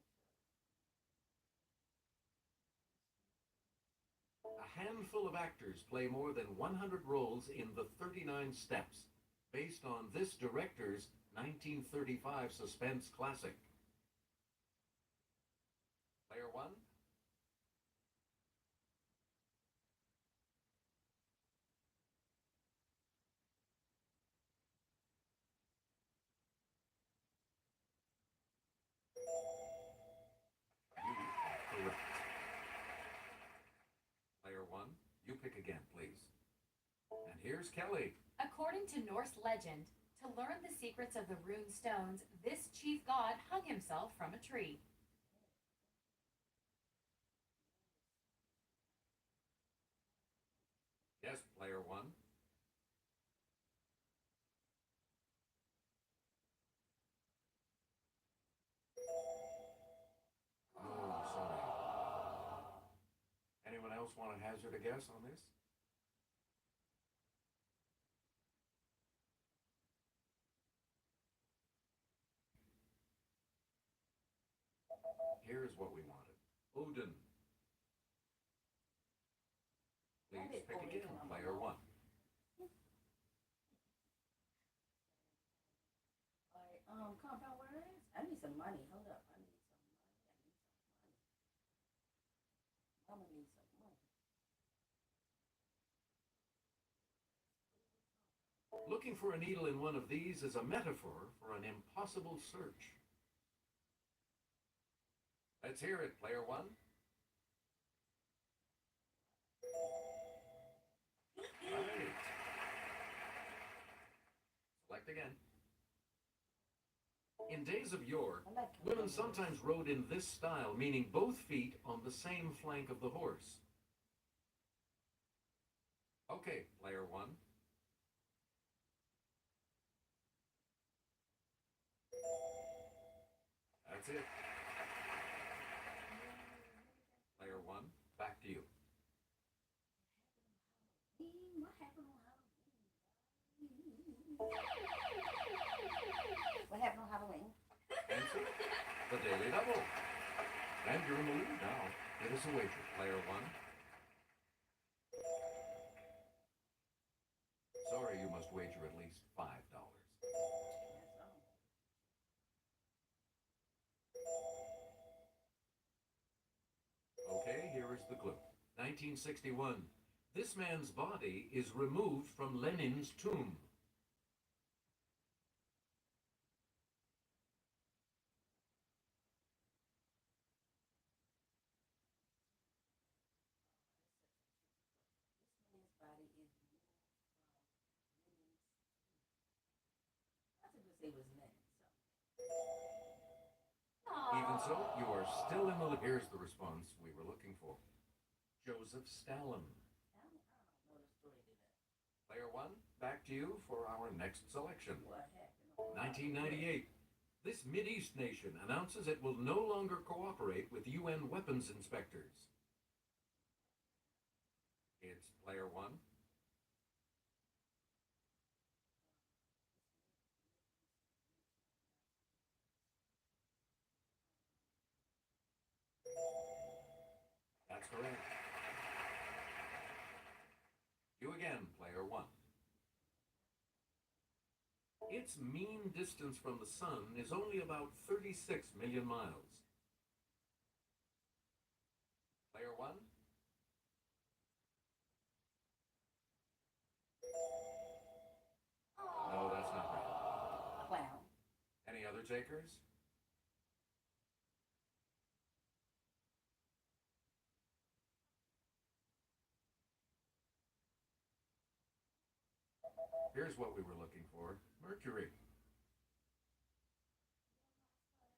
A handful of actors play more than 100 roles in The 39 Steps, based on this director's 1935 suspense classic. Player one. pick again, please. And here's Kelly. According to Norse legend, to learn the secrets of the rune stones, this chief god hung himself from a tree. Yes, player one. Oh, sorry. Anyone else want to hazard a guess on this? Here's what we wanted. Odin. Please pick again, player one. All right, compound where it is? I need some money. Hold up. I need some money. Mama needs some money. Looking for a needle in one of these is a metaphor for an impossible search. Let's hear it, player one. Right. Select again. In days of yore, women sometimes rode in this style, meaning both feet on the same flank of the horse. Okay, player one. That's it. Player one, back to you. What happened on Halloween? What happened on Halloween? Answer, the Daily Double. And you're in the lead now. It is a wager, player one. Sorry, you must wager at least $5. Okay, here is the clue. 1961. This man's body is removed from Lenin's tomb. This man's body is removed from Lenin's tomb. I think it was Lenin. Even so, you are still in the lead. Here's the response we were looking for. Joseph Stalin. I don't know the story to that. Player one, back to you for our next selection. What happened? 1998. This Mideast nation announces it will no longer cooperate with UN weapons inspectors. It's player one. That's correct. You again, player one. Its mean distance from the sun is only about 36 million miles. Player one. No, that's not right. Clown. Any other takers? Here's what we were looking for. Mercury.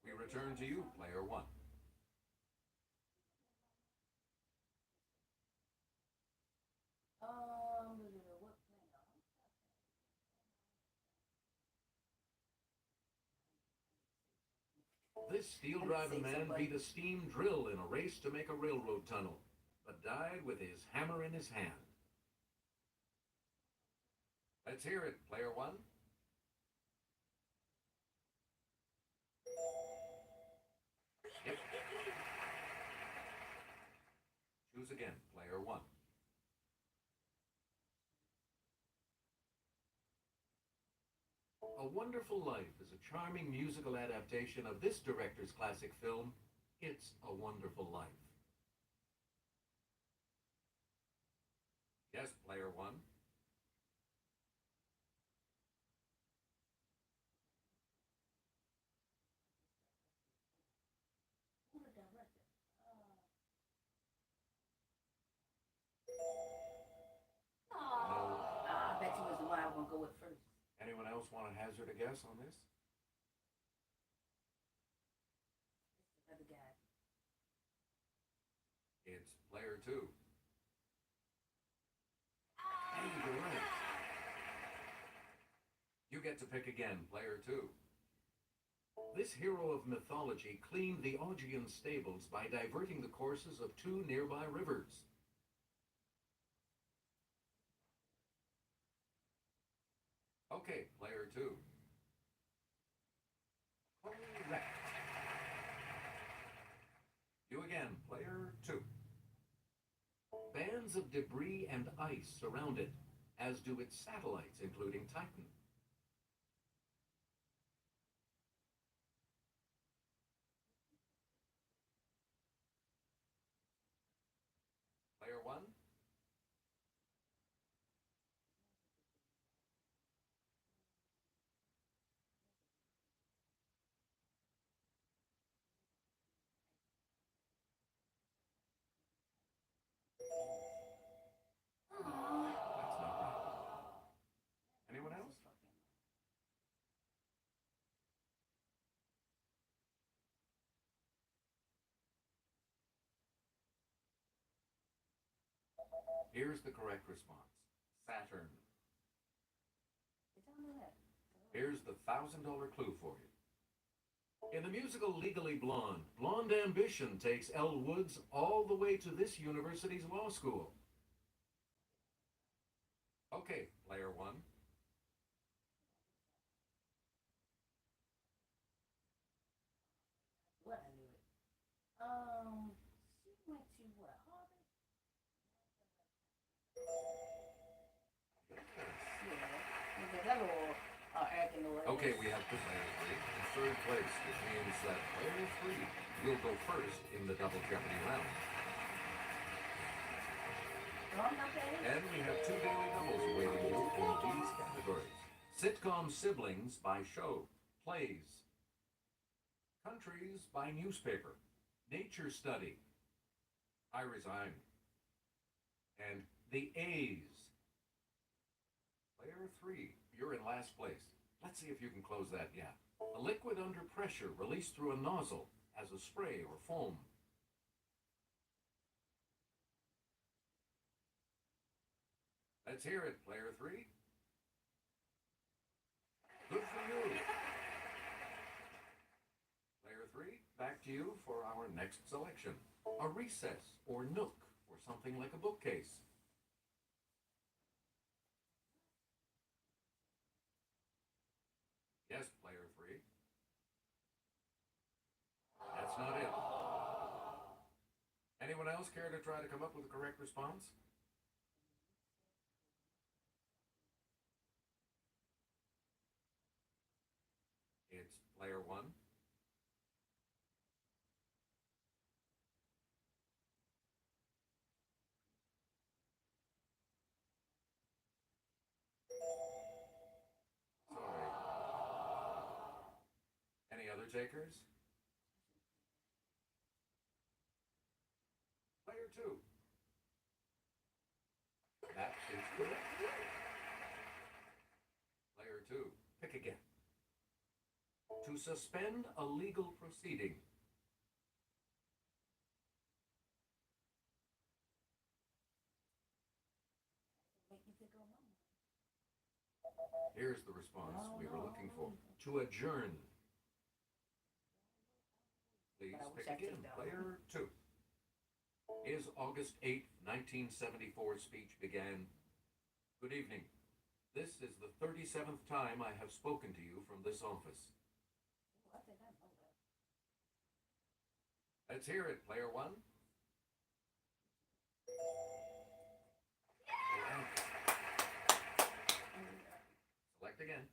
We return to you, player one. What planet? This steel-driving man beat a steam drill in a race to make a railroad tunnel, but died with his hammer in his hand. Let's hear it, player one. Yep. Choose again, player one. A Wonderful Life is a charming musical adaptation of this director's classic film, It's a Wonderful Life. Yes, player one. Who the director? Anyone else want to hazard a guess on this? Other guy. It's player two. Hey, you're right. You get to pick again, player two. This hero of mythology cleaned the Augean stables by diverting the courses of two nearby rivers. Okay, player two. Correct. You again, player two. Bands of debris and ice surround it, as do its satellites, including Titan. Player one. That's not right. Anyone else? Here's the correct response. Saturn. Did y'all know that? Here's the $1,000 clue for you. In the musical Legally Blonde, Blonde Ambition takes Elle Woods all the way to this university's law school. Okay, player one. What, I knew it. She went to what, Harvard? Yeah. Because that little American lawyer. Okay, we have player three in third place, which means that player three will go first in the double Jeopardy round. And we have two daily doubles awaiting you in these categories. Sitcom siblings by show, plays, countries by newspaper, nature study, I resign, and the A's. Player three, you're in last place. Let's see if you can close that gap. A liquid under pressure released through a nozzle as a spray or foam. Let's hear it, player three. Good for you. Player three, back to you for our next selection. A recess or nook or something like a bookcase. Yes, player three. That's not it. Anyone else care to try to come up with a correct response? It's player one. Sorry. Any other takers? Player two. That is correct. Player two. Pick again. To suspend a legal proceeding. Here's the response we were looking for. To adjourn. Please pick again. Player two. His August 8, 1974 speech began, "Good evening. This is the 37th time I have spoken to you from this office." Let's hear it, player one. Select again.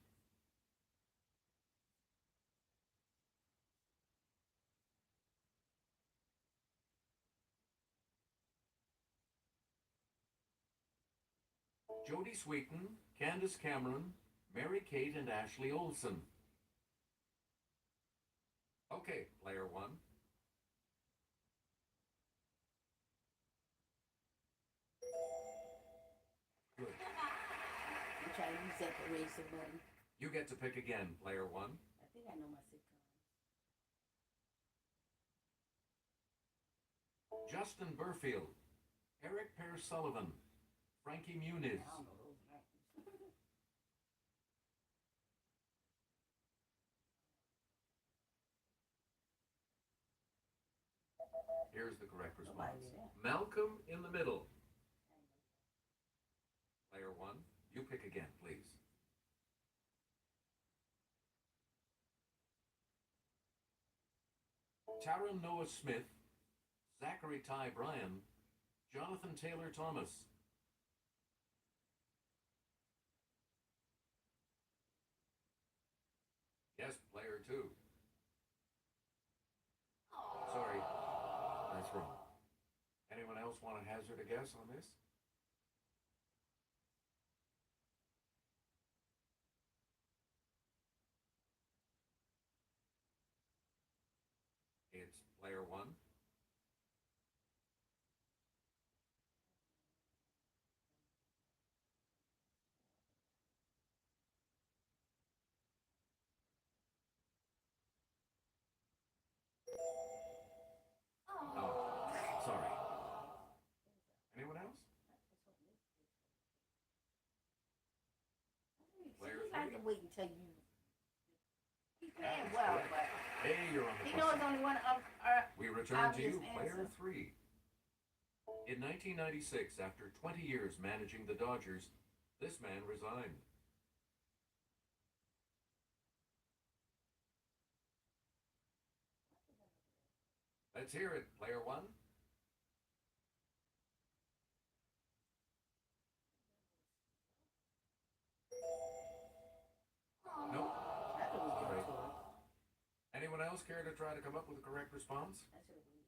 Jodie Sweetin, Candace Cameron, Mary Kate, and Ashley Olsen. Okay, player one. Good. I'm trying to use that eraser button. You get to pick again, player one. I think I know my sitcom. Justin Burfield, Eric Pear Sullivan, Frankie Muniz. I don't know those names. Here's the correct response. Nobody knew that. Malcolm in the Middle. Player one, you pick again, please. Taron Noah Smith, Zachary Ty Bryan, Jonathan Taylor Thomas. Yes, player two. Sorry, that's wrong. Anyone else want to hazard a guess on this? It's player one. Oh, sorry. Anyone else? Player He's like three. to wait until you. He's playing That's well, correct. but Hey, you're on the he bus. knows only one of our. We return to you, obvious player answer. three. In 1996, after 20 years managing the Dodgers, this man resigned. Let's hear it, player one. Nope. I could be Sorry. good to it. Anyone else care to try to come up with a correct response? I should have waited.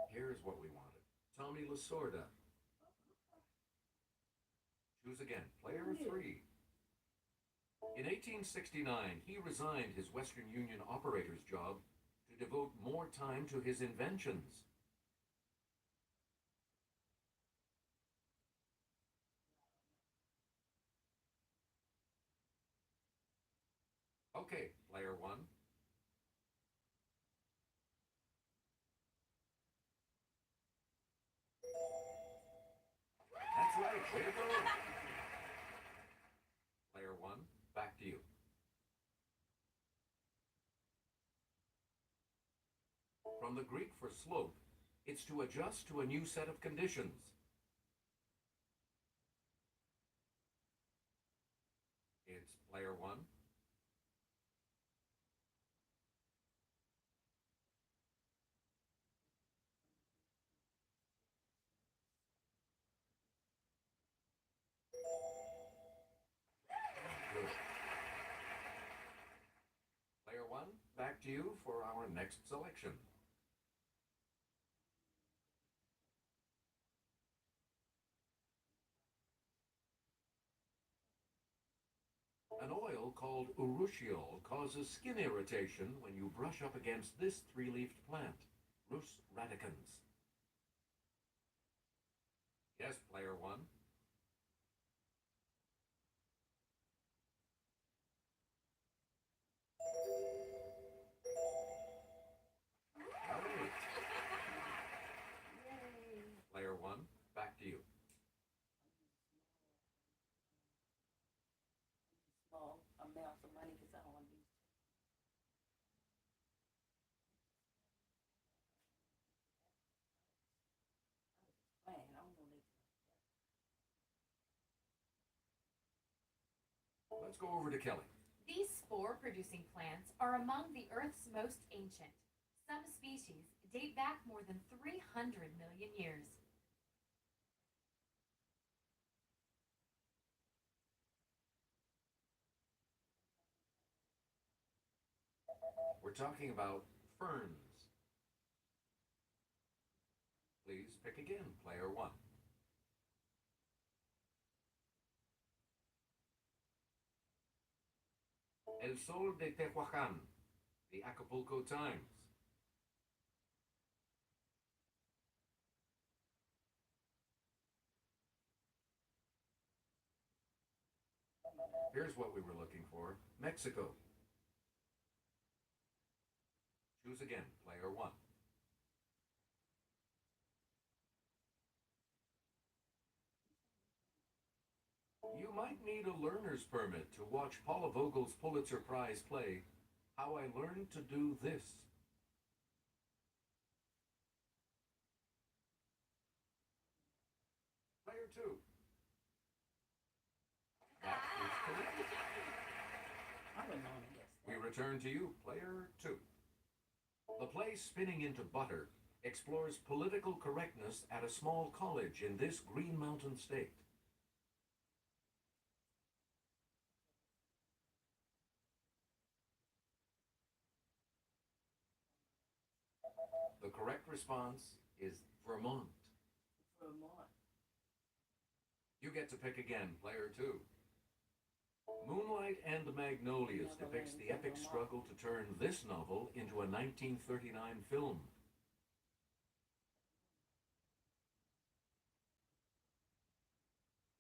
Here's what we wanted. Tommy Lasorda. Choose again, player three. In 1869, he resigned his Western Union operator's job to devote more time to his inventions. Okay, player one. That's right, way to go. Player one, back to you. From the Greek for slope, it's to adjust to a new set of conditions. It's player one. Good. Player one, back to you for our next selection. An oil called urushiol causes skin irritation when you brush up against this three-leafed plant, Rus radicans. Yes, player one. Right. Player one, back to you. Small amounts of money because I don't want to use. Man, I don't know. Let's go over to Kelly. These spore-producing plants are among the Earth's most ancient. Some species date back more than 300 million years. We're talking about ferns. Please pick again, player one. El Sol de Tehuacan, the Acapulco Times. Here's what we were looking for. Mexico. Choose again, player 1. You might need a learner's permit to watch Paula Vogel's Pulitzer Prize play, How I Learned to Do This. Player 2. That is correct. I wouldn't want to guess We that. return to you, player 2. The play Spinning into Butter explores political correctness at a small college in this Green Mountain state. The correct response is Vermont. Vermont. You get to pick again, player 2. Moonlight and Magnolias depicts the epic struggle to turn this novel into a 1939 film.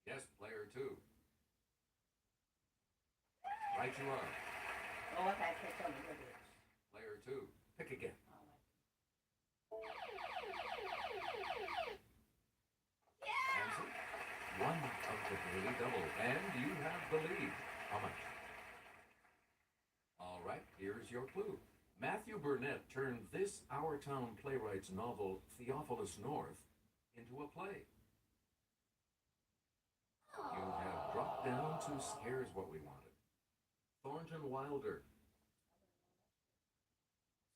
Yes, player 2. Right you are. Oh, I gotta catch on the other. Player 2. Pick again. Answer. One of the daily double. And you have the lead. How much? All right, here's your clue. Matthew Burnett turned this Our Town playwright's novel, Theophilus North, into a play. You have dropped down to here's what we wanted. Thornton Wilder.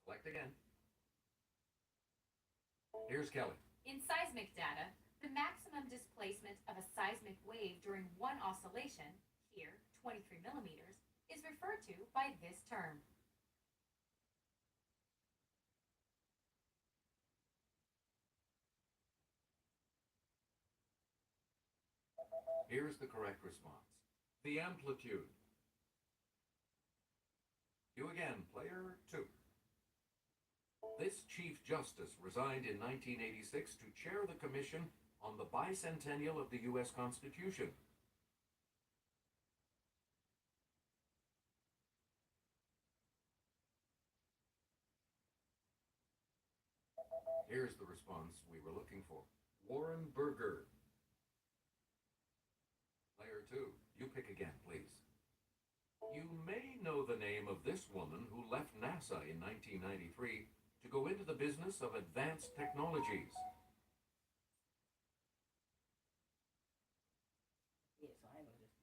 Select again. Here's Kelly. In seismic data, the maximum displacement of a seismic wave during one oscillation, here 23 millimeters, is referred to by this term. Here's the correct response. The amplitude. You again, player 2. This Chief Justice resigned in 1986 to chair the commission on the bicentennial of the U.S. Constitution. Here's the response we were looking for. Warren Burger. Player 2, you pick again, please. You may know the name of this woman who left NASA in 1993 to go into the business of advanced technologies. Yeah, so I ain't gonna just.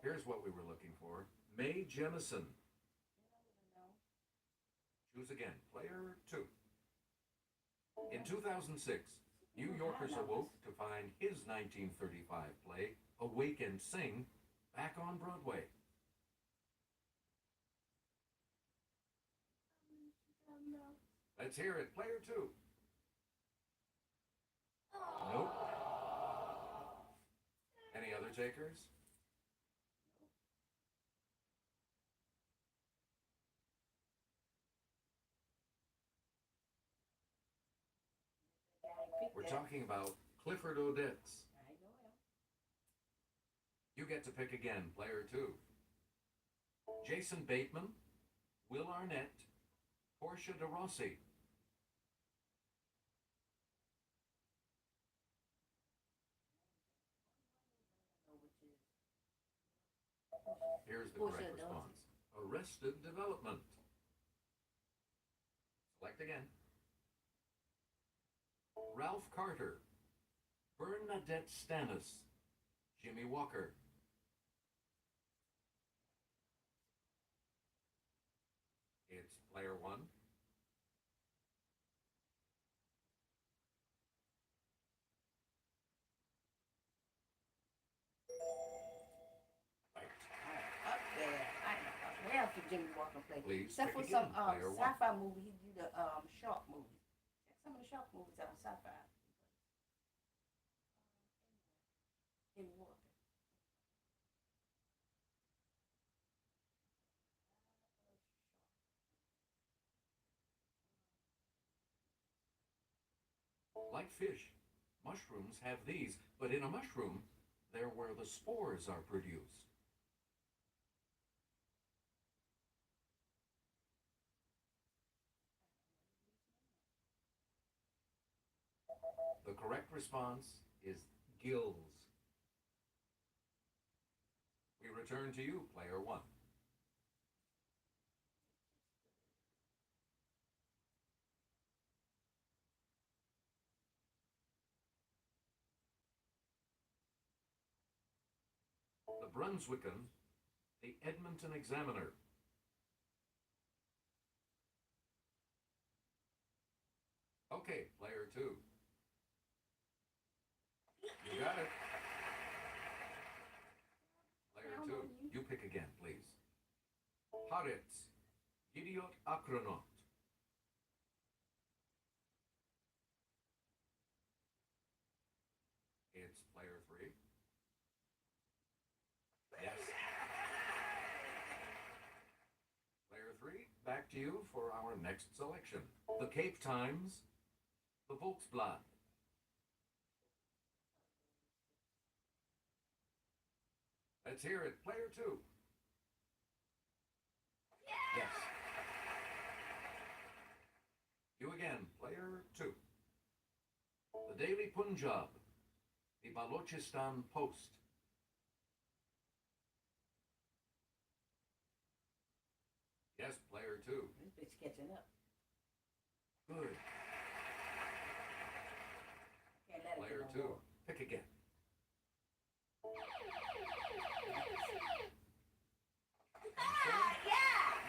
Here's what we were looking for. Mae Jemison. Choose again, player 2. In 2006, New Yorkers awoke to find his 1935 play, Awake and Sing, back on Broadway. Let's hear it, player 2. Nope. Any other takers? We're talking about Clifford Odets. I know him. You get to pick again, player 2. Jason Bateman, Will Arnett, Portia de Rossi. Here's the correct response. Arrested Development. Select again. Ralph Carter, Bernadette Stanis, Jimmy Walker. It's player 1. Right. Up there. I know. Where else did Jimmy Walker play? Please Except for pick some again, player 1. sci-fi movie, he do the shark movies. Check some of the shark movies out on sci-fi. Jimmy Walker. Like fish, Mushrooms have these, but in a mushroom, they're where the spores are produced. The correct response is gills. We return to you, player one. The Brunswickan, the Edmonton Examiner. Okay, player two. You got it. Player two, you pick again, please. Haaretz, Idiot Akronaut. It's player three. Yes. Player three, back to you for our next selection. The Cape Times, the Volksblad. Let's hear it. Player two. Yes. You again, player two. The Daily Punjab, the Balochistan Post. Yes, player two. This bitch catching up. Good. Can't let it Player get no two. more. Pick again.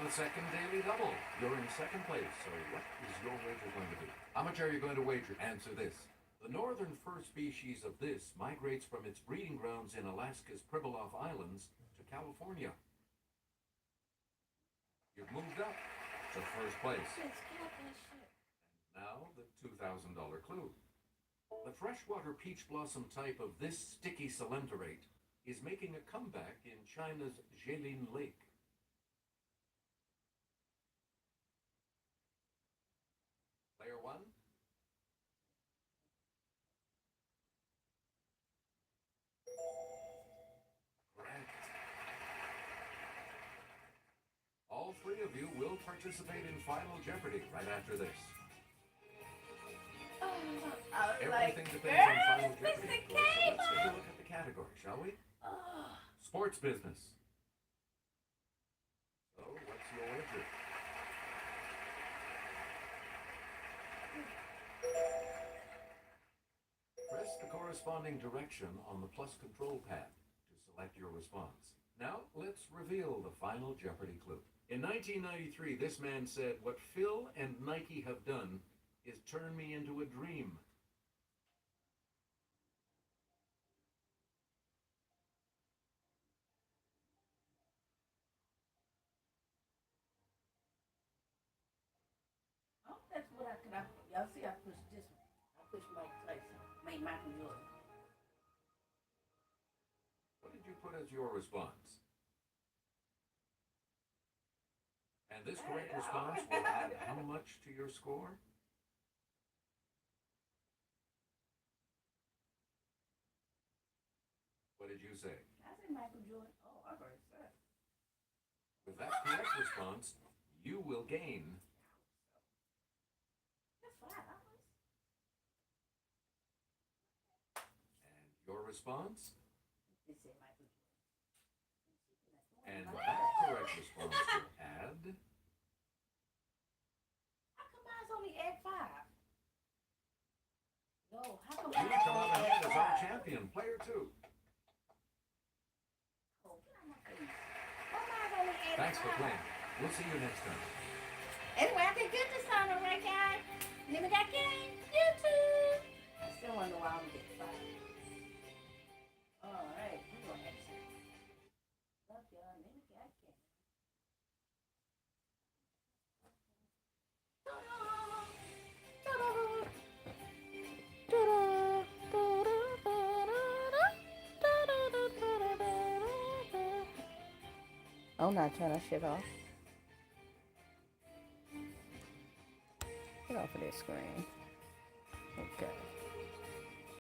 The second Daily Double. You're in second place, so what is your wager going to be? How much are you going to wager? Answer this. The northern fur species of this migrates from its breeding grounds in Alaska's Pribilof Islands to California. You've moved up to first place. Now the $2,000 clue. The freshwater peach blossom type of this sticky coelenterate is making a comeback in China's Jilin Lake. Player one. Correct. All three of you will participate in Final Jeopardy right after this. Everything depends on Final Jeopardy, of course. So let's take a look at the category, shall we? Sports business. So, what's your wager? Press the corresponding direction on the plus control pad to select your response. Now, let's reveal the Final Jeopardy clue. In 1993, this man said, "What Phil and Nike have done is turn me into a dream." Oh, that's what I could. Y'all see, I pushed this one. I pushed Mike Tyson. Made Michael Jordan. What did you put as your response? And this correct response will add how much to your score? What did you say? I said Michael Jordan. Oh, I heard that. With that correct response, you will gain That's $5. and your response, They said Michael Jordan. and that correct response will add How come mine's only at 5? No, how come you come out ahead as our champion, player two. Oh, get out my face. Why mine's only at 5? Thanks for playing. We'll see you next time. Anyway, I can get this on, alright, guys? Let me that game. YouTube. I still wonder why I'm getting 5. Alright, we're gonna have to. Love y'all. Let me that game. Oh, not turn that shit off. Get off of this screen. Okay.